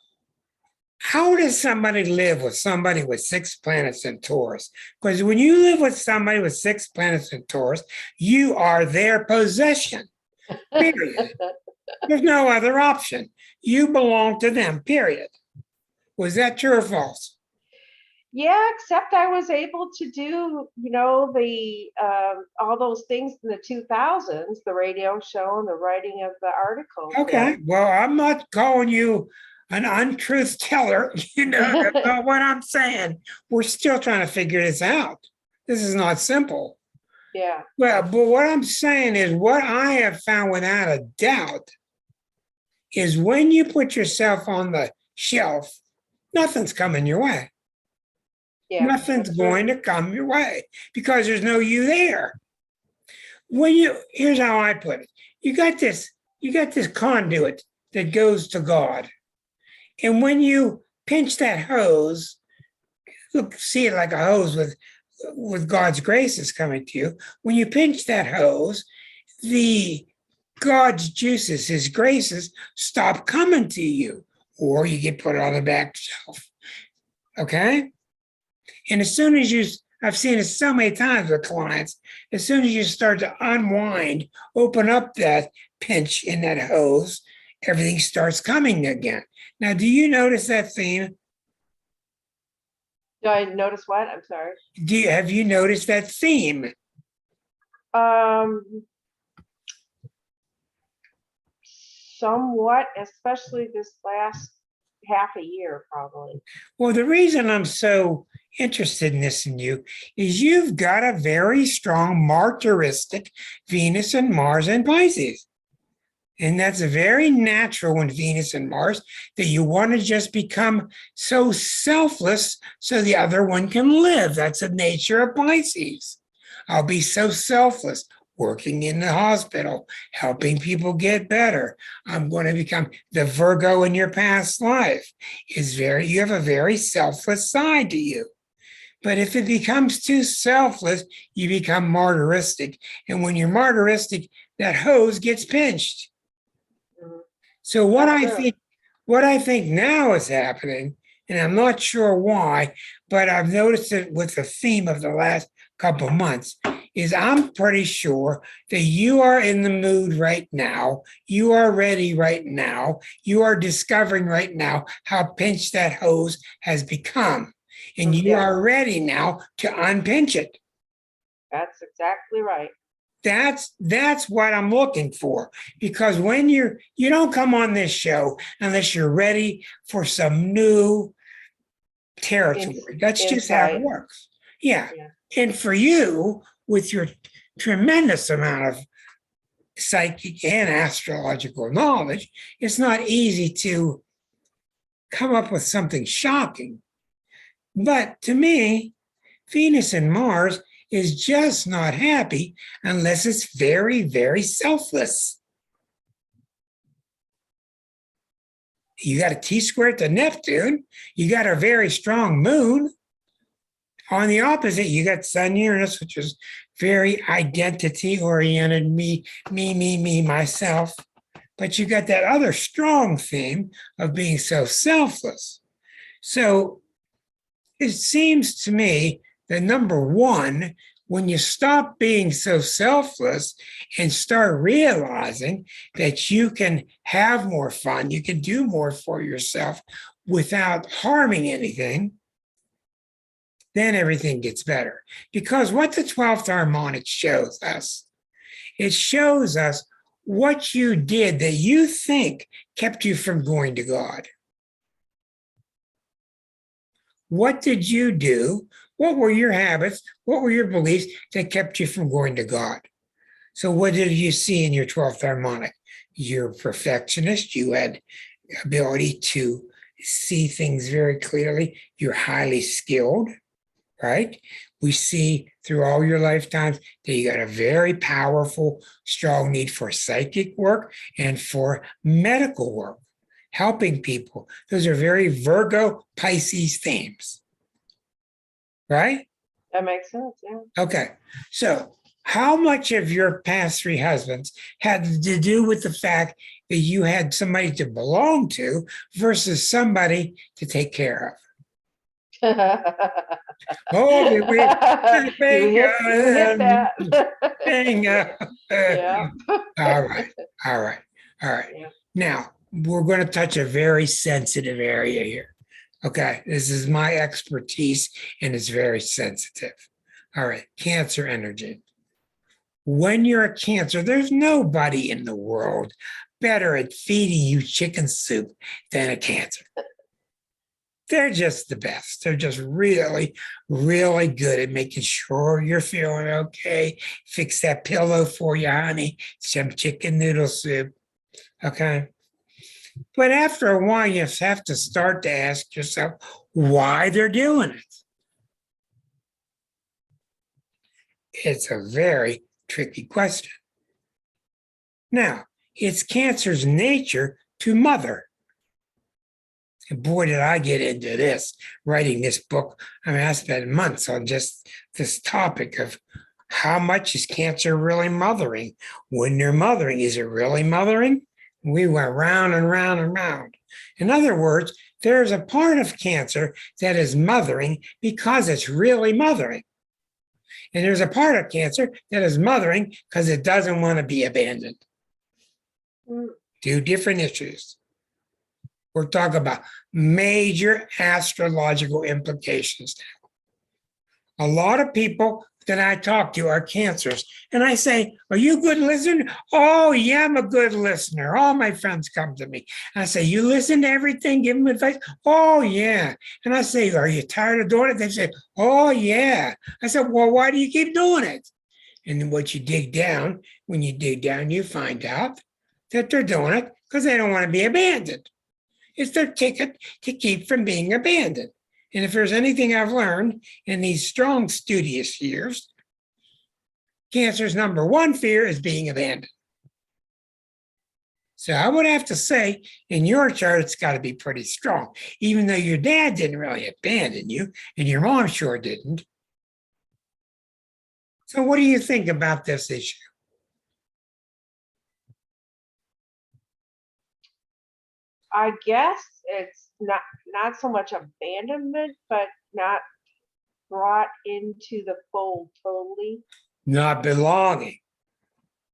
how does somebody live with somebody with 6 planets in Taurus? Because when you live with somebody with 6 planets in Taurus, you are their possession, period. There's no other option. You belong to them, period. Was that true or false? Yeah, except I was able to do, the all those things in the 2000s, the radio show and the writing of the articles. Okay, well, I'm not calling you an untruth teller. That's not what I'm saying. We're still trying to figure this out. This is not simple. Yeah. Well, but what I'm saying is, what I have found without a doubt is when you put yourself on the shelf, nothing's coming your way. Yeah, Nothing's going to come your way because there's no you there. Here's how I put it. You got this conduit that goes to God. And when you pinch that hose, look, see it like a hose with God's graces coming to you. When you pinch that hose, the God's juices, his graces, stop coming to you, or you get put on the back shelf. Okay? And as soon as I've seen it so many times with clients, as soon as you start to unwind, open up that pinch in that hose, everything starts coming again. Now, do you notice that theme? Do I notice what? I'm sorry. Have you noticed that theme? Somewhat, especially this last half a year, probably. Well, the reason I'm so interested in this in you is you've got a very strong martyristic Venus and Mars in Pisces. And that's very natural when Venus and Mars, that you want to just become so selfless so the other one can live. That's the nature of Pisces. I'll be so selfless, working in the hospital, helping people get better. I'm going to become the Virgo in your past life. You have a very selfless side to you. But if it becomes too selfless, you become martyristic. And when you're martyristic, that hose gets pinched. So what I think now is happening, and I'm not sure why, but I've noticed it with the theme of the last couple of months, is I'm pretty sure that you are in the mood right now. You are ready right now. You are discovering right now how pinched that hose has become. And you are ready now to unpinch it. That's exactly right. That's what I'm looking for, because when you don't come on this show unless you're ready for some new territory. That's just how it works. Yeah. And for you, with your tremendous amount of psychic and astrological knowledge, it's not easy to come up with something shocking. But to me, Venus and Mars is just not happy unless it's very, very selfless. You got a T-square to Neptune. You got a very strong moon. On the opposite, you got Sun Uranus, which is very identity-oriented, me, myself. but you got that other strong theme of being so selfless. So it seems to me that number one, when you stop being so selfless and start realizing that you can have more fun, you can do more for yourself without harming anything, then everything gets better. Because what the 12th harmonic shows us, it shows us what you did that you think kept you from going to God. What did you do? What were your habits? What were your beliefs that kept you from going to God? So what did you see in your 12th harmonic? You're a perfectionist. You had ability to see things very clearly. You're highly skilled, right? We see through all your lifetimes that you got a very powerful, strong need for psychic work and for medical work, helping people. Those are very Virgo, Pisces themes, right? That makes sense, yeah. Okay. So how much of your past three husbands had to do with the fact that you had somebody to belong to versus somebody to take care of? Oh, You hit that. bingo. Yeah. All right. All right. All right. Yeah. Now, we're going to touch a very sensitive area here. Okay. This is my expertise and it's very sensitive. All right. Cancer energy. When you're a Cancer, there's nobody in the world better at feeding you chicken soup than a Cancer. They're just the best. They're just really, really good at making sure you're feeling okay. Fix that pillow for you, honey. Some chicken noodle soup. Okay. But after a while, you have to start to ask yourself why they're doing it. It's a very tricky question. Now, it's Cancer's nature to mother. And boy, did I get into this, writing this book. I mean, I spent months on just this topic of how much is Cancer really mothering? When they're mothering, is it really mothering? We went round and round and round. In other words, there's a part of Cancer that is mothering because it's really mothering. And there's a part of Cancer that is mothering because it doesn't want to be abandoned. Two different issues. We're talking about major astrological implications now. A lot of people that I talk to are Cancers. And I say, are you a good listener? Oh, yeah, I'm a good listener. All my friends come to me. I say, you listen to everything, give them advice? Oh, yeah. And I say, are you tired of doing it? They say, oh, yeah. I said, well, why do you keep doing it? And then what you dig down, when you dig down, you find out that they're doing it because they don't want to be abandoned. It's their ticket to keep from being abandoned. And if there's anything I've learned in these strong, studious years, Cancer's number one fear is being abandoned. So I would have to say, in your chart, it's got to be pretty strong, even though your dad didn't really abandon you, and your mom sure didn't. So what do you think about this issue? I guess it's not so much abandonment, but not brought into the fold totally. Not belonging.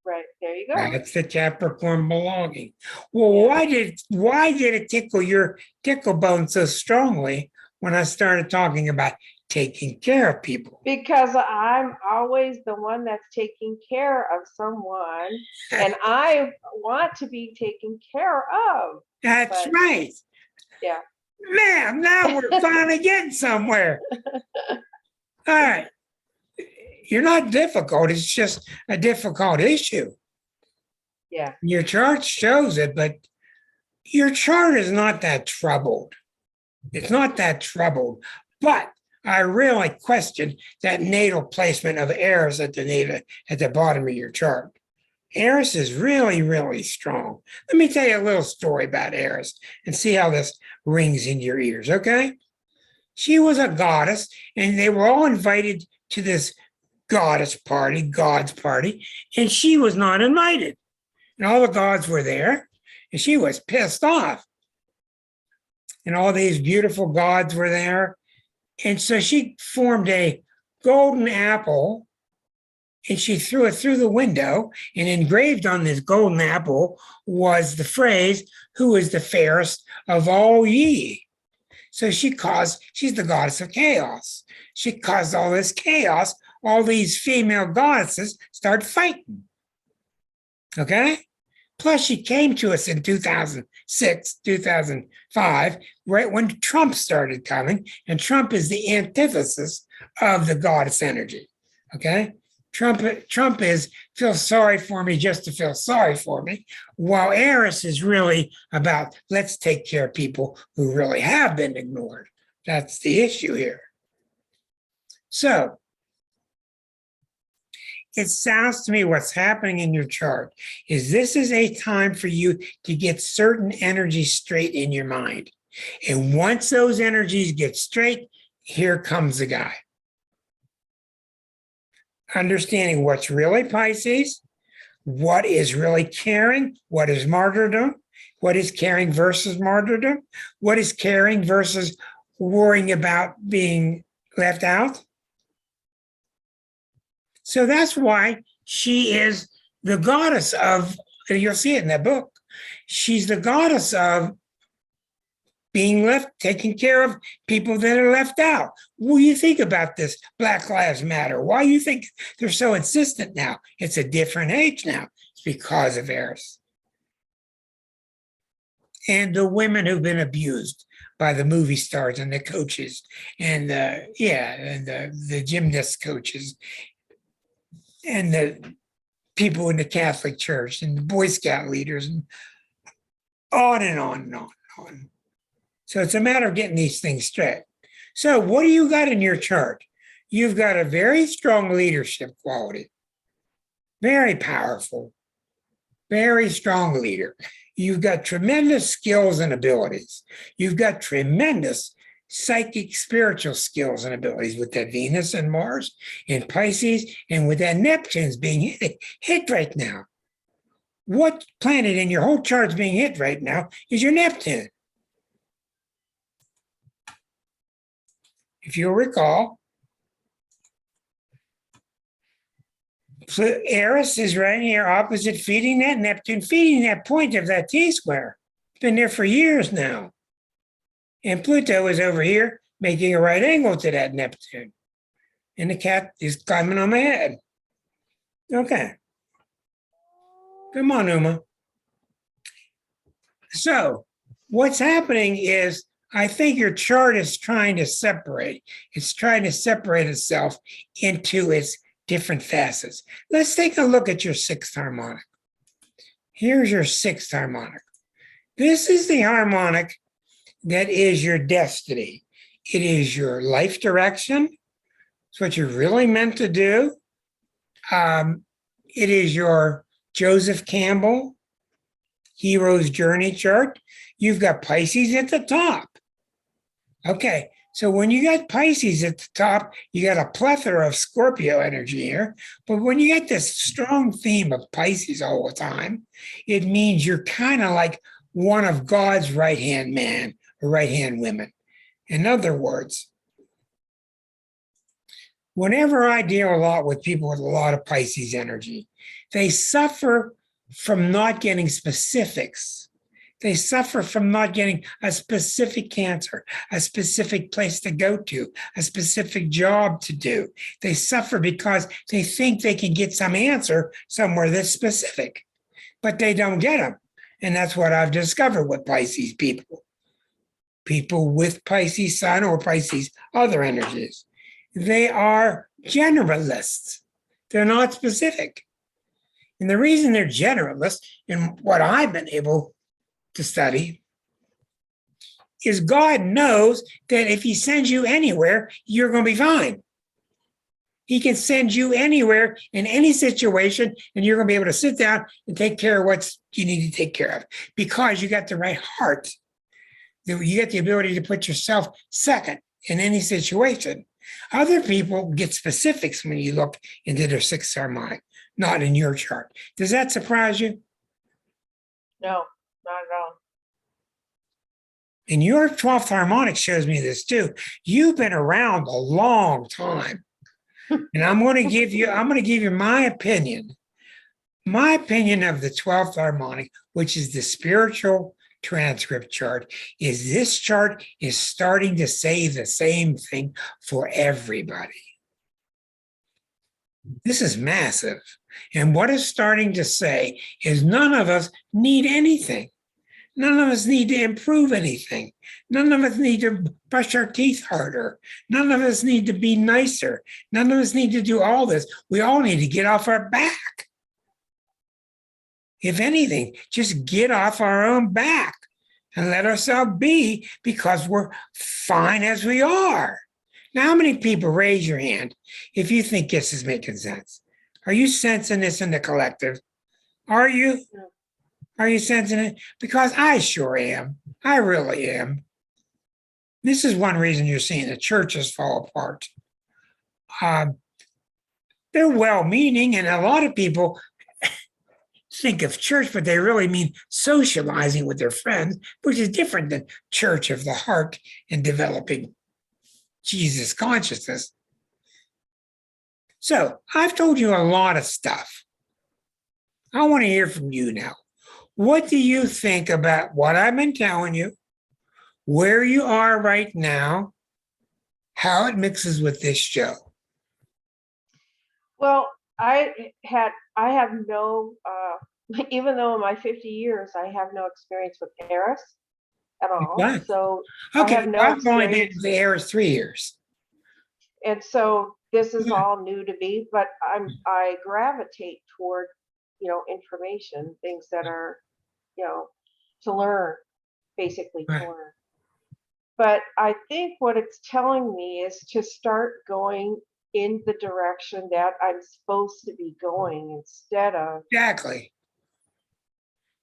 Right, there you go. That's the Capricorn belonging. Well, Yeah. why did it tickle your tickle bone so strongly when I started talking about taking care of people? Because I'm always the one that's taking care of someone, and I want to be taken care of. That's right. Yeah. Man, now we're finally getting somewhere. All right. You're not difficult. It's just a difficult issue. Yeah. Your chart shows it, but your chart is not that troubled. It's not that troubled. But I really question that natal placement of Eris at the bottom of your chart. Eris is really, really strong. Let me tell you a little story about Eris and see how this rings in your ears, okay? She was a goddess, and they were all invited to this goddess party, God's party, and she was not invited. And all the gods were there, and she was pissed off. And all these beautiful gods were there. And so she formed a golden apple and she threw it through the window, and engraved on this golden apple was the phrase, "Who is the fairest of all ye?" So she's the goddess of chaos. She caused all this chaos. All these female goddesses start fighting. Okay? Plus, she came to us in 2006, 2005, right when Trump started coming, and Trump is the antithesis of the goddess energy. Okay? Trump is feel sorry for me just to feel sorry for me, while Eris is really about let's take care of people who really have been ignored. That's the issue here. So it sounds to me what's happening in your chart is this is a time for you to get certain energies straight in your mind. And once those energies get straight, here comes the guy. Understanding what's really Pisces, what is really caring, what is martyrdom, what is caring versus martyrdom, what is caring versus worrying about being left out. So that's why she is the goddess of, you'll see it in that book, she's the goddess of being taking care of people that are left out. What do you think about this Black Lives Matter? Why do you think they're so insistent now? It's a different age now. It's because of Eris. And the women who've been abused by the movie stars and the coaches and the gymnast coaches and the people in the Catholic Church and the Boy Scout leaders and on and on and on and on. So it's a matter of getting these things straight. So what do you got in your chart? You've got a very strong leadership quality, very powerful, very strong leader. You've got tremendous skills and abilities. You've got tremendous psychic, spiritual skills and abilities with that Venus and Mars and Pisces, and with that Neptune's being hit right now. What planet in your whole chart's being hit right now is your Neptune. If you'll recall, Eris is right here opposite feeding that Neptune, feeding that point of that T-square. It's been there for years now. And Pluto is over here making a right angle to that Neptune. And the cat is climbing on my head. Okay. Come on, Uma. So what's happening is I think your chart is trying to separate. It's trying to separate itself into its different facets. Let's take a look at your sixth harmonic. Here's your sixth harmonic. This is the harmonic that is your destiny. It is your life direction. It's what you're really meant to do. It is your Joseph Campbell hero's journey chart. You've got Pisces at the top. Okay, so when you got Pisces at the top, you got a plethora of Scorpio energy here. But when you get this strong theme of Pisces all the time, it means you're kind of like one of God's right-hand man or right-hand women. In other words, whenever I deal a lot with people with a lot of Pisces energy, they suffer from not getting specifics. They suffer from not getting a specific answer, a specific place to go to, a specific job to do. They suffer because they think they can get some answer somewhere that's specific, but they don't get them. And that's what I've discovered with Pisces people. People with Pisces sun or Pisces other energies. They are generalists. They're not specific. And the reason they're generalists, and what I've been able to study, is God knows that if he sends you anywhere, you're going to be fine. He can send you anywhere in any situation, and you're going to be able to sit down and take care of what you need to take care of because you got the right heart. You get the ability to put yourself second in any situation. Other people get specifics when you look into their sixth harmonic, not in your chart. Does that surprise you? No. not at all. And your 12th harmonic shows me this too. You've been around a long time. And I'm going to give you my opinion. My opinion of the 12th harmonic, which is the spiritual transcript chart, is this chart is starting to say the same thing for everybody. This is massive. And what it's starting to say is none of us need anything. None of us need to improve anything. None of us need to brush our teeth harder. None of us need to be nicer. None of us need to do all this. We all need to get off our back. If anything, just get off our own back and let ourselves be, because we're fine as we are. Now, how many people, raise your hand if you think this is making sense? Are you sensing this in the collective? Are you? Are you sensing it? Because I sure am. I really am. This is one reason you're seeing the churches fall apart. They're well-meaning, and a lot of people think of church, but they really mean socializing with their friends, which is different than church of the heart and developing Jesus consciousness. So I've told you a lot of stuff. I want to hear from you now. What do you think about what I've been telling you, where you are right now, how it mixes with this show? Well, I have no, even though in my 50 years, I have no experience with Eris at all. Exactly. So Okay, I have no I've only been experience. in the Eris 3 years. And so this is Yeah. all new to me, but I gravitate toward, information, things that are, to learn, basically to Right. learn. But I think what it's telling me is to start going in the direction that I'm supposed to be going instead of Exactly.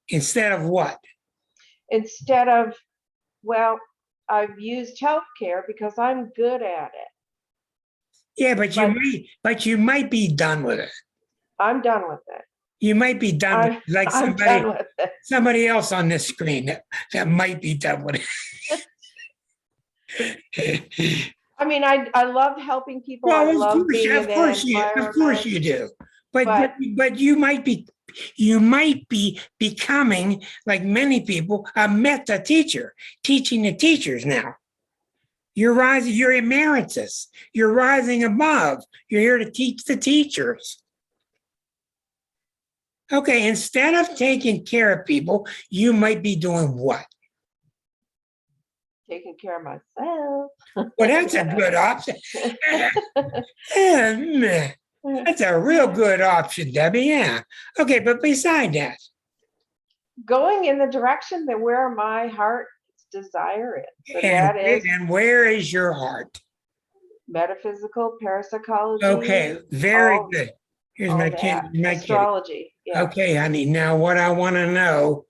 Instead of what? Well, I've used healthcare because I'm good at it. Yeah, but you might be done with it. I'm done with it. You might be done with it, like I'm done with it. somebody else on this screen that might be done with it. I mean, I love helping people. Well, I love being in that environment. of course you do. But you might be becoming, like many people, a meta teacher, teaching the teachers now. You're rising, you're emeritus, you're rising above. You're here to teach the teachers. Okay, instead of taking care of people, you might be doing what? Taking care of myself. Well, that's a good option. That's a real good option, Debbie. Yeah. Okay, but beside that, going in the direction that where my heart's desire is. And that is, and where is your heart? Metaphysical, parapsychology. Okay, very good. Here's my kid. Astrology. Yeah. Okay, honey. Now, what I want to know,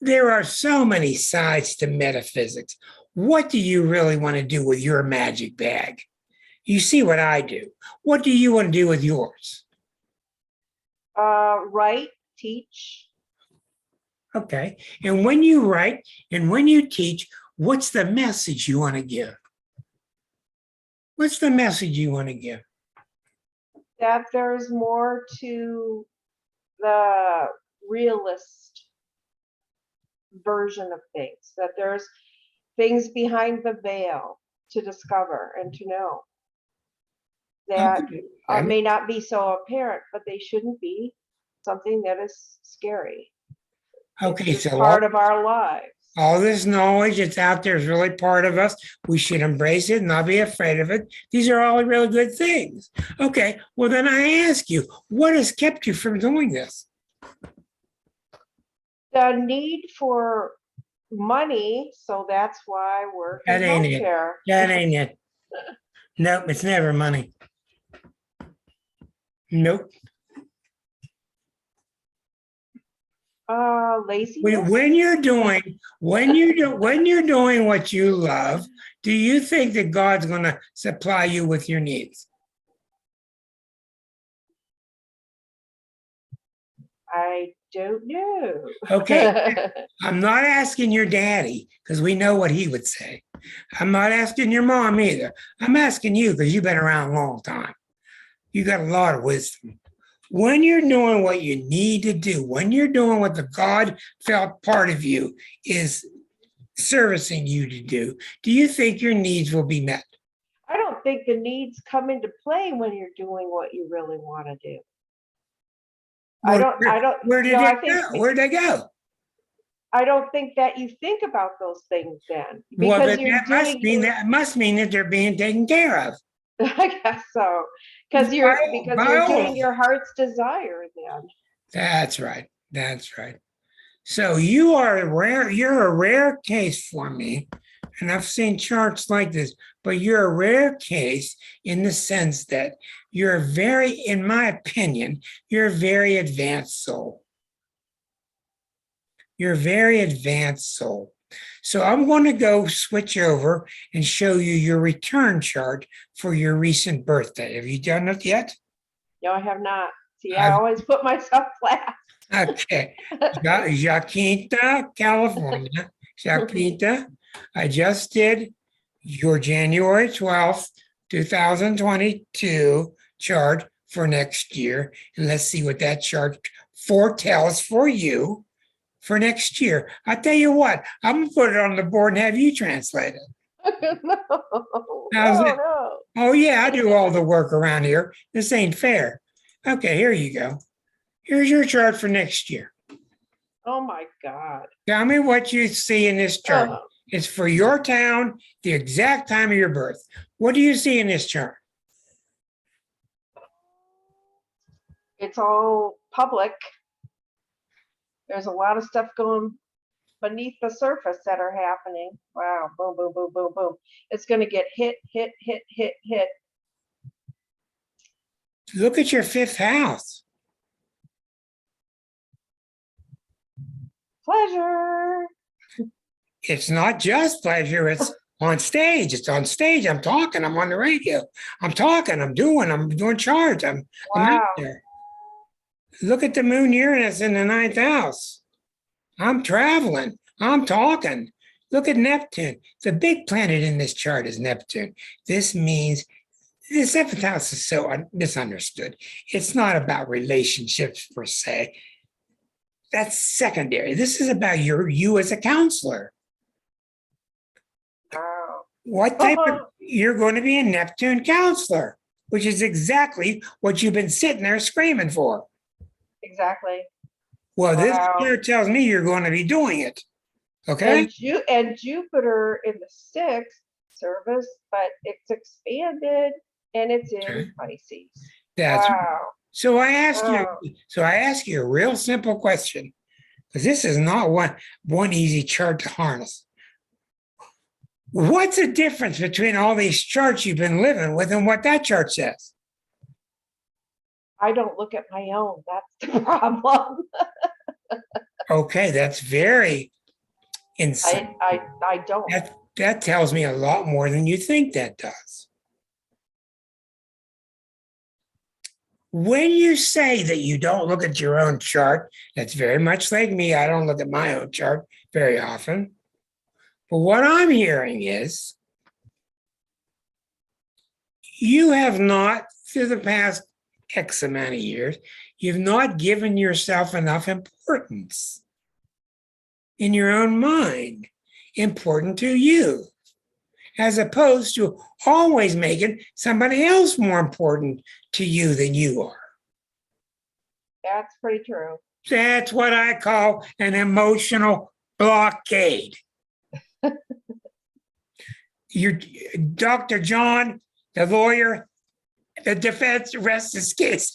there are so many sides to metaphysics. What do you really want to do with your magic bag? You see what I do. What do you want to do with yours? Write, teach. Okay. And when you write and when you teach, what's the message you want to give? What's the message you want to give? That there's more to the realist version of things, that there's things behind the veil to discover and to know that may not be so apparent, but they shouldn't be something that is scary. Okay, it's so part of our lives. All this knowledge that's out there is really part of us. We should embrace it and not be afraid of it. These are all really good things. Okay, well then I ask you, what has kept you from doing this? The need for money, so that's why we're in healthcare. That ain't it. Nope, it's never money. Nope. Laziness. When you're doing what you love, do you think that God's going to supply you with your needs? I don't know. Okay. I'm not asking your daddy because we know what he would say. I'm not asking your mom either. I'm asking you because you've been around a long time. You got a lot of wisdom. When you're doing what you need to do, when you're doing what the God felt part of you is servicing you to do you think your needs will be met? I don't think the needs come into play when you're doing what you really want to do. I don't, Where did no, I it think, go? Where'd they go? I don't think that you think about those things then Well, because but you're that must mean that they're being taken care of. I guess so. Because By you're all. doing your heart's desire then. That's right. That's right. So you're a rare case for me. And I've seen charts like this, but you're a rare case in the sense that you're in my opinion, you're a very advanced soul. You're a very advanced soul. So I'm going to go switch over and show you your return chart for your recent birthday. Have you done it yet? No, I have not. See, I always put myself last. Okay. Jacinta, California. Jacinta, I just did your January 12th, 2022 chart for next year. And let's see what that chart foretells for you for next year. I'll tell you what, I'm going to put it on the board and have you translate it. No. Oh, yeah, I do all the work around here. This ain't fair. Okay, here you go. Here's your chart for next year. Oh my God. Tell me what you see in this chart. It's for your town, the exact time of your birth. What do you see in this chart? It's all public. There's a lot of stuff going beneath the surface that are happening. Wow. Boom, boom, boom, boom, boom. It's going to get hit. Look at your fifth house. Pleasure. It's not just pleasure. It's on stage. It's on stage. I'm talking. I'm on the radio. I'm talking. I'm doing charts. I'm out there. Look at the moon Uranus in the ninth house. I'm traveling. I'm talking. Look at Neptune. The big planet in this chart is Neptune. This means the seventh house is so misunderstood. It's not about relationships per se. That's secondary. This is about you as a counselor. Wow. What type of you're going to be a Neptune counselor, which is exactly what you've been sitting there screaming for. Exactly. Well, this here tells me you're going to be doing it. Okay. And Jupiter in the sixth service, but it's expanded and it's in Pisces. That's wow. So I ask you a real simple question, because this is not one easy chart to harness. What's the difference between all these charts you've been living with and what that chart says? I don't look at my own. That's the problem. Okay, that's very insightful. I don't. That tells me a lot more than you think that does. When you say that you don't look at your own chart, that's very much like me. I don't look at my own chart very often. But what I'm hearing is you have not, through the past X amount of years, you've not given yourself enough importance in your own mind, important to you, as opposed to always making somebody else more important to you than you are. That's pretty true. That's what I call an emotional blockade. You're Dr. John, the lawyer, the defense rests his case.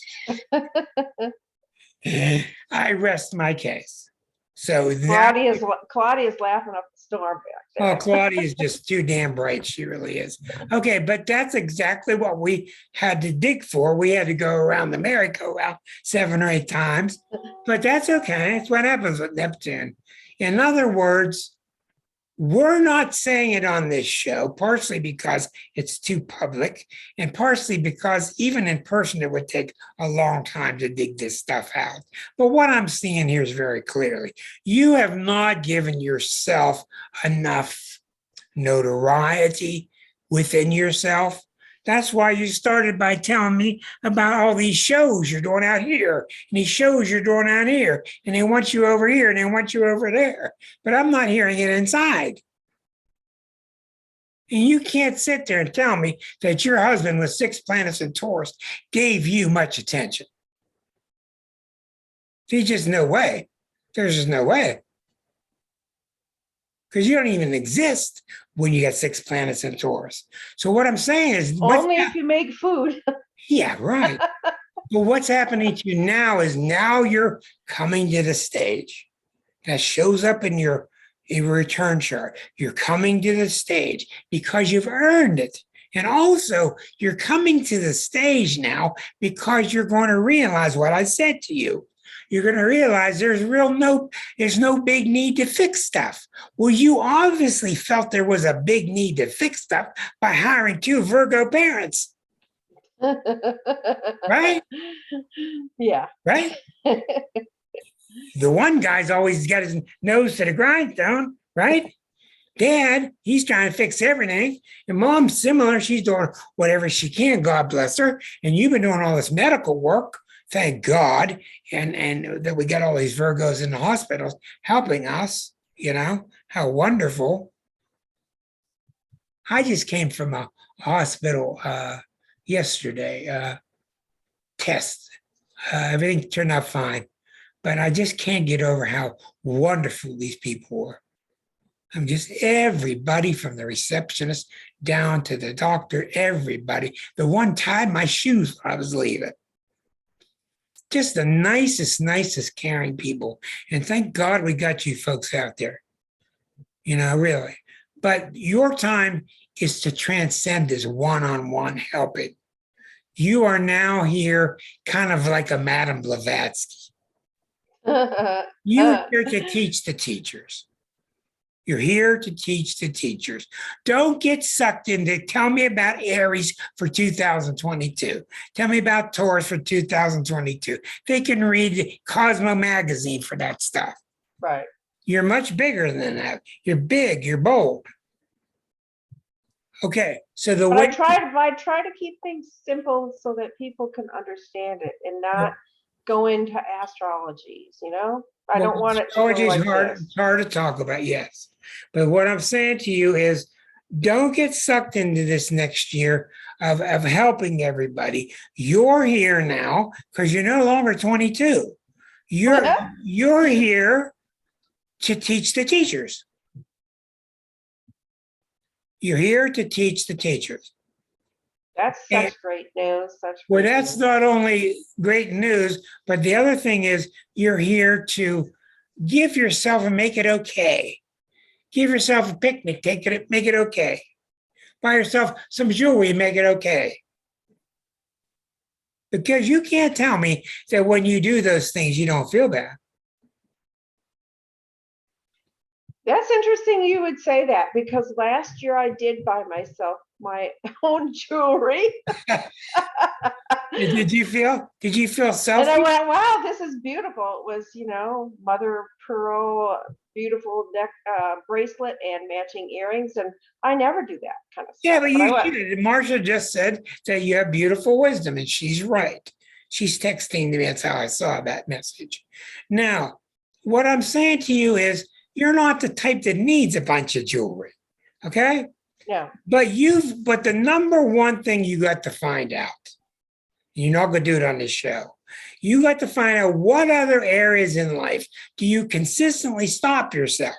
I rest my case. So Claudia's laughing up the storm back there. Oh, Claudia's just too damn bright. She really is. Okay, but that's exactly what we had to dig for. We had to go around the merry-go-round 7 or 8 times, but that's okay. It's what happens with Neptune. In other words, We're not saying it on this show, partially because it's too public, and partially because even in person, it would take a long time to dig this stuff out. But what I'm seeing here is very clearly, you have not given yourself enough notoriety within yourself. That's why you started by telling me about all these shows you're doing out here and these shows you're doing out here, and they want you over here and they want you over there. But I'm not hearing it inside. And you can't sit there and tell me that your husband with 6 planets in Taurus gave you much attention. There's just no way. There's just no way. Because you don't even exist when you got 6 planets in Taurus. So what I'm saying is, only if you make food. Yeah, right. But what's happening to you now is now you're coming to the stage that shows up in your return chart. You're coming to the stage because you've earned it. And also, you're coming to the stage now because you're going to realize what I said to you. You're going to realize there's no big need to fix stuff. Well, you obviously felt there was a big need to fix stuff by hiring 2 Virgo parents. Right? Yeah. Right? The one guy's always got his nose to the grindstone, right? Dad, he's trying to fix everything. And Mom's similar. She's doing whatever she can, God bless her. And you've been doing all this medical work. Thank God, and that we got all these Virgos in the hospitals helping us, how wonderful. I just came from a hospital yesterday, test. Everything turned out fine, but I just can't get over how wonderful these people were. I'm just everybody from the receptionist down to the doctor, everybody. The one tied my shoes when I was leaving. Just the nicest caring people. And thank God we got you folks out there, really. But your time is to transcend this one-on-one helping. You are now here kind of like a Madame Blavatsky. You're here to teach the teachers. You're here to teach the teachers. Don't get sucked into, tell me about Aries for 2022. Tell me about Taurus for 2022. They can read Cosmo magazine for that stuff. Right. You're much bigger than that. You're big, you're bold. Okay, so But I try to keep things simple so that people can understand it and not go into astrologies, I don't want it to go like this. It's hard to talk about, yes. But what I'm saying to you is don't get sucked into this next year of helping everybody. You're here now because you're no longer 22. You're here to teach the teachers. You're here to teach the teachers. That's such great news. Well, that's not only great news, but the other thing is you're here to give yourself and make it okay. Give yourself a picnic, make it okay. Buy yourself some jewelry, make it okay. Because you can't tell me that when you do those things, you don't feel bad. That's interesting you would say that, because last year I did buy myself my own jewelry. Did you feel self? And I went, wow, this is beautiful. It was, mother of pearl, beautiful neck bracelet and matching earrings. And I never do that kind of stuff. Yeah, but you did. Marsha just said that you have beautiful wisdom, and she's right. She's texting me. That's how I saw that message. Now, what I'm saying to you is you're not the type that needs a bunch of jewelry. Okay? Yeah. But the number one thing you got to find out, you're not going to do it on this show. You got to find out what other areas in life do you consistently stop yourself.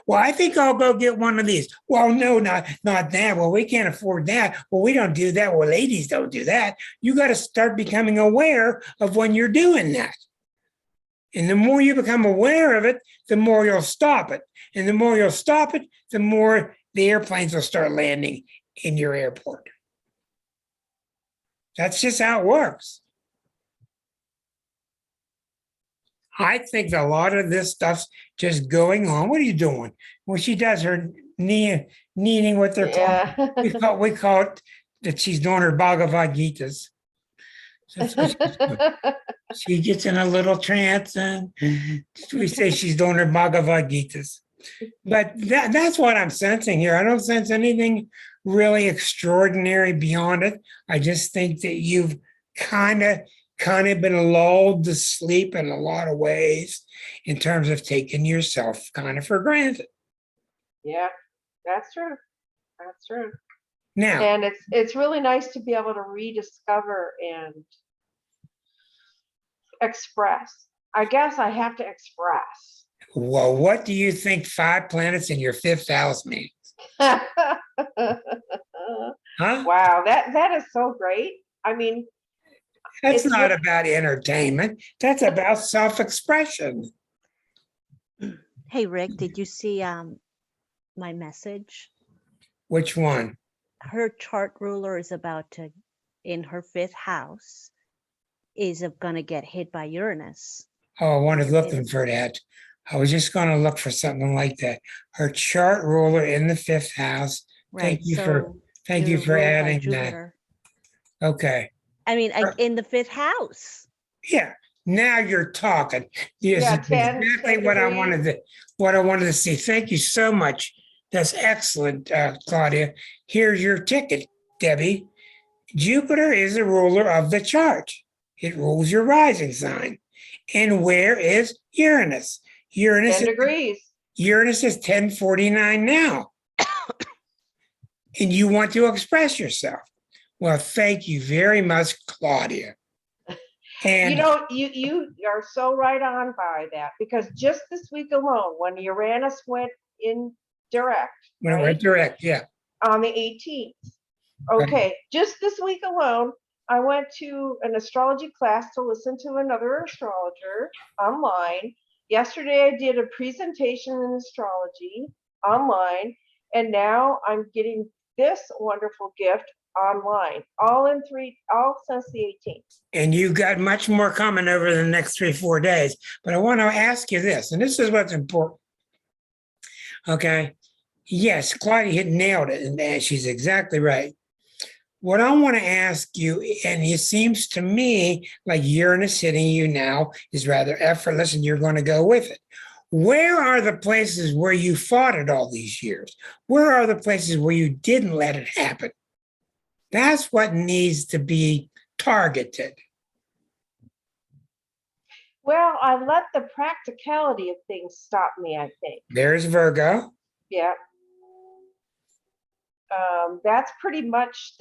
Well, I think I'll go get one of these. Well, no, not that. Well, we can't afford that. Well, we don't do that. Well, ladies don't do that. You got to start becoming aware of when you're doing that. And the more you become aware of it, the more you'll stop it. And the more you'll stop it, the more the airplanes will start landing in your airport. That's just how it works. I think a lot of this stuff's just going on. What are you doing? Well, she does her needing what they're called. Yeah. We call it that she's doing her Bhagavad Gitas. That's what she's doing. She gets in a little trance and we say she's doing her Bhagavad Gitas. But that's what I'm sensing here. I don't sense anything really extraordinary beyond it. I just think that you've kind of been lulled to sleep in a lot of ways in terms of taking yourself kind of for granted. Yeah, that's true. That's true. Now, And it's really nice to be able to rediscover and express. I guess I have to express. well, what do you think 5 planets in your 5th house means? Wow, Huh? that is so great. I mean, That's it's not about entertainment. That's about self-expression. Hey, Rick, did you see my message? Which one? Her chart ruler is about to, in her 5th house, is going to get hit by Uranus. Oh, I wanted looking for that. I was just going to look for something like that. Her chart ruler in the 5th house. Right. Thank you for adding that. Jupiter. Okay. I mean, in the 5th house. Yeah. Now you're talking. Yes, Yeah, it's 10 exactly what I wanted to see. Thank you so much. That's excellent, Claudia. Here's your ticket, Debbie. Jupiter is the ruler of the chart. It rules your rising sign. And where is Uranus? 10 degrees. Uranus is 1049 now. And you want to express yourself. Well, thank you very much, Claudia. And You know, you are so right on by that, because just this week alone, when Uranus went in direct, when it right, went direct, yeah. on the 18th. Okay, just this week alone, I went to an astrology class to listen to another astrologer online. Yesterday, I did a presentation in astrology online, and now I'm getting this wonderful gift online, all since the 18th. And you got much more coming over the next 3-4 days. But I want to ask you this, and this is what's important. Okay. Yes, Claudia had nailed it, and she's exactly right. What I want to ask you, and it seems to me like Uranus hitting you now is rather effortless, and you're going to go with it. Where are the places where you fought it all these years? Where are the places where you didn't let it happen? That's what needs to be targeted. Well, I let the practicality of things stop me, I think. There's Virgo. Yeah. That's pretty much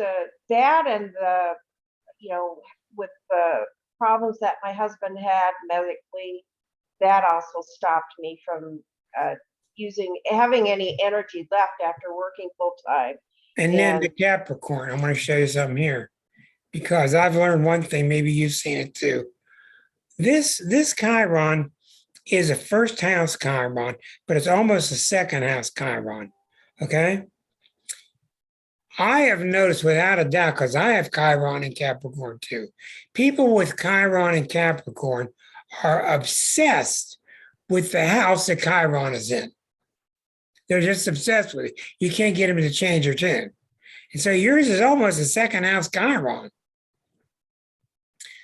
that and the, with the problems that my husband had medically, that also stopped me from having any energy left after working full time. And then the Capricorn. I'm going to show you something here because I've learned one thing, maybe you've seen it too. This Chiron is a 1st house Chiron, but it's almost a 2nd house Chiron. Okay. I have noticed without a doubt, because I have Chiron and Capricorn too, people with Chiron and Capricorn are obsessed with the house that Chiron is in. They're just obsessed with it. You can't get them to change their tune. And so yours is almost a 2nd house Chiron.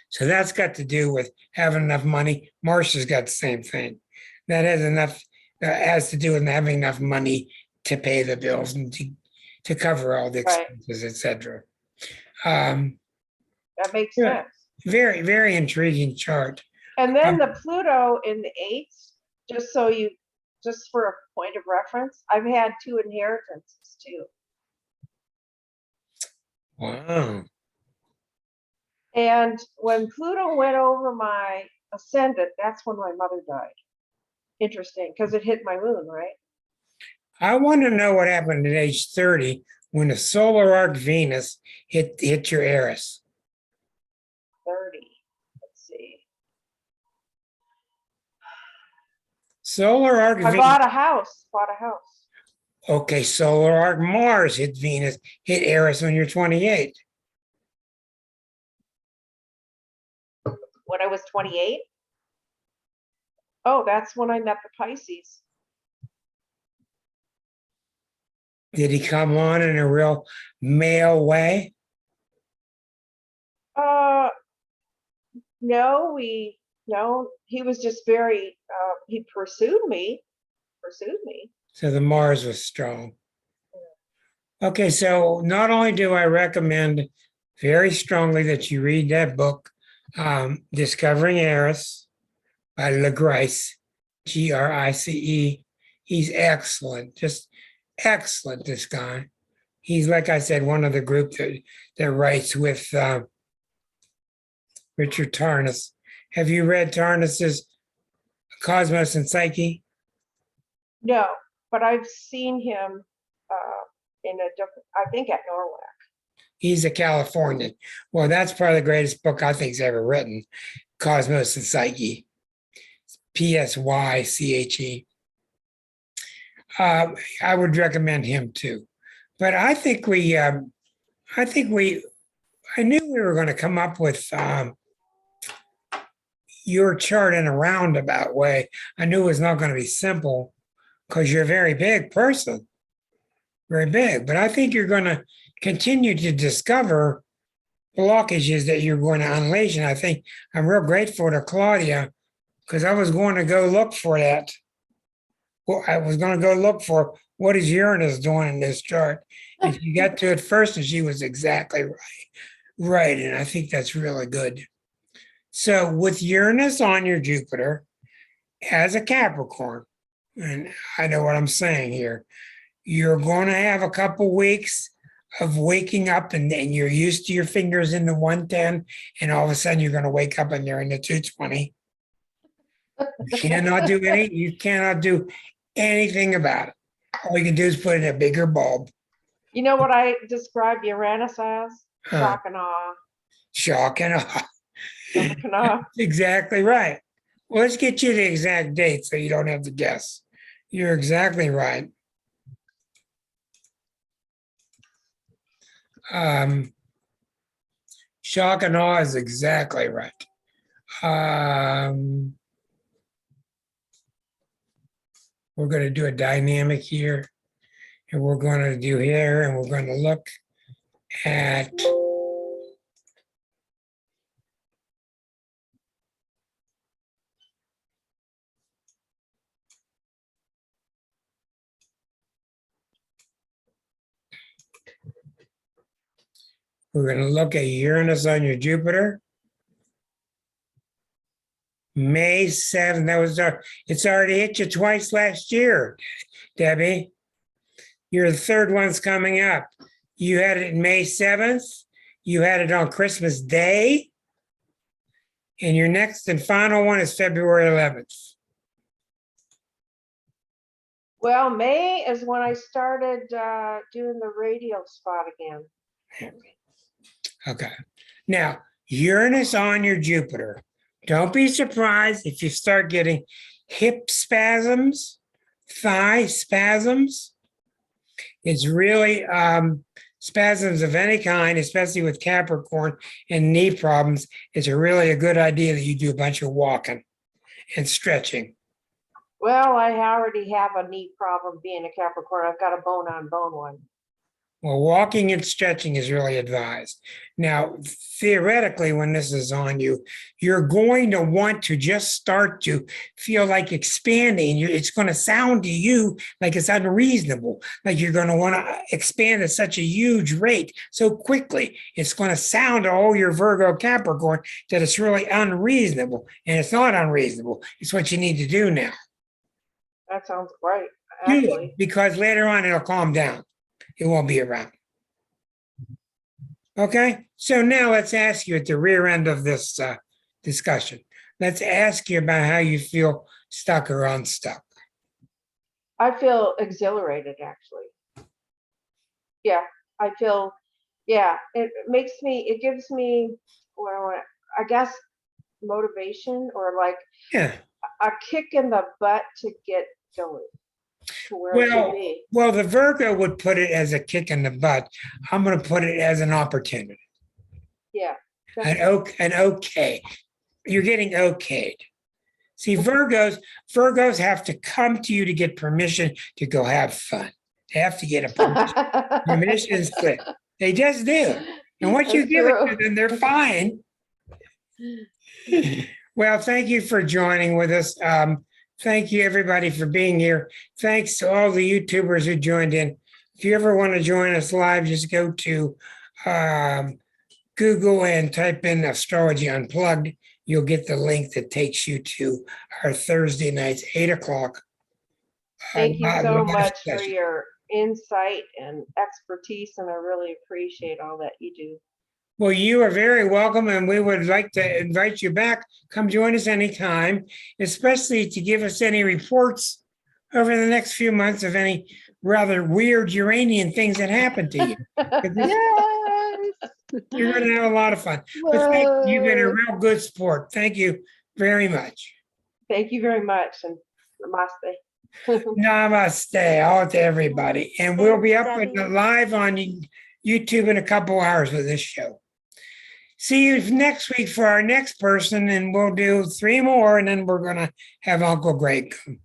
So that's got to do with having enough money. Marcia's got the same thing. That has to do with having enough money to pay the bills and to cover all the expenses, etc. That makes sense. Very, very intriguing chart. And then the Pluto in the 8th, just for a point of reference, I've had 2 inheritances too. Wow. And when Pluto went over my ascendant, that's when my mother died. Interesting, because it hit my moon, right? I want to know what happened at age 30 when the solar arc Venus hit your Eris. 30. Let's see. Solar arc I Venus. bought a house. Okay, solar arc Mars hit Eris when you're 28. When I was 28? Oh, that's when I met the Pisces. Did he come on in a real male way? No, he was just very, he pursued me. So the Mars was strong. Okay, so not only do I recommend very strongly that you read that book, Discovering Eris by LeGrice, Grice. He's excellent, just excellent, this guy. He's, like I said, one of the group that writes with Richard Tarnas. Have you read Tarnas's Cosmos and Psyche? No, but I've seen him in a different, I think at Norwalk. He's a Californian. Well, that's probably the greatest book I think's ever written, Cosmos and Psyche. Psyche. I would recommend him too. But I knew we were going to come up with your chart in a roundabout way. I knew it was not going to be simple because you're a very big person, very big. But I think you're going to continue to discover blockages that you're going to unleash. And I think I'm real grateful to Claudia because I was going to go look for that. Well, I was going to go look for what is Uranus doing in this chart. And she got to it first, and she was exactly right. Right. And I think that's really good. So with Uranus on your Jupiter as a Capricorn, and I know what I'm saying here, you're going to have a couple weeks of waking up and you're used to your fingers in the 110, and all of a sudden you're going to wake up and they're in the 220. You cannot do anything about it. All you can do is put in a bigger bulb. You know what I describe Uranus as? Shock and awe. Shock and awe. Shock and awe. Exactly right. Well, let's get you the exact date so you don't have to guess. You're exactly right. Shock and awe is exactly right. We're going to do a dynamic here, and we're going to do here, and we're going to look at Uranus on your Jupiter. May 7th, it's already hit you twice last year, Debbie. Your third one's coming up. You had it May 7th. You had it on Christmas Day. And your next and final one is February 11th. Well, May is when I started doing the radio spot again. Okay. Now, Uranus on your Jupiter. Don't be surprised if you start getting hip spasms, thigh spasms. It's really spasms of any kind, especially with Capricorn and knee problems. It's really a good idea that you do a bunch of walking and stretching. Well, I already have a knee problem being a Capricorn. I've got a bone-on-bone one. Well, walking and stretching is really advised. Now, theoretically, when this is on you, you're going to want to just start to feel like expanding. It's going to sound to you like it's unreasonable, like you're going to want to expand at such a huge rate so quickly. It's going to sound to all your Virgo Capricorn that it's really unreasonable, and it's not unreasonable. It's what you need to do now. That sounds great, actually. Because later on, it'll calm down. It won't be around. Okay, so now let's ask you at the rear end of this discussion. Let's ask you about how you feel stuck or unstuck. I feel exhilarated, actually. Yeah, I feel, it gives me, well, I guess, motivation or like a kick in the butt to get going. Well, the Virgo would put it as a kick in the butt. I'm going to put it as an opportunity. Yeah. An okay. You're getting okayed. See, Virgos have to come to you to get permission to go have fun. They have to get a permission slip. They just do. And once you That's give it true. to them, they're fine. Well, thank you for joining with us. Thank you, everybody, for being here. Thanks to all the YouTubers who joined in. If you ever want to join us live, just go to Google and type in Astrology Unplugged. You'll get the link that takes you to our Thursday nights, 8 o'clock. Thank you live so much for session. your insight and expertise, and I really appreciate all that you do. Well, you are very welcome, and we would like to invite you back. Come join us anytime, especially to give us any reports over the next few months of any rather weird Uranian things that happened to you. Yes. You're going to have a lot of fun. But thank you. You've been a real good sport. Thank you very much. Thank you very much, and namaste. Namaste, all to everybody. And we'll be up Thanks, in Debbie. live on YouTube in a couple hours with this show. See you next week for our next person, and we'll do 3 more, and then we're going to have Uncle Greg come.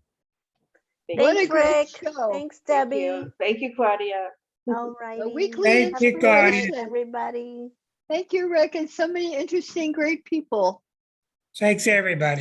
What a Thanks, great Rick. show. Thanks, Thank Debbie. you. Thank you, Claudia. All righty. weekly Thank you, Have a good night, Claudia. everybody. Thank you, Rick, and so many interesting, great people. Thanks, everybody.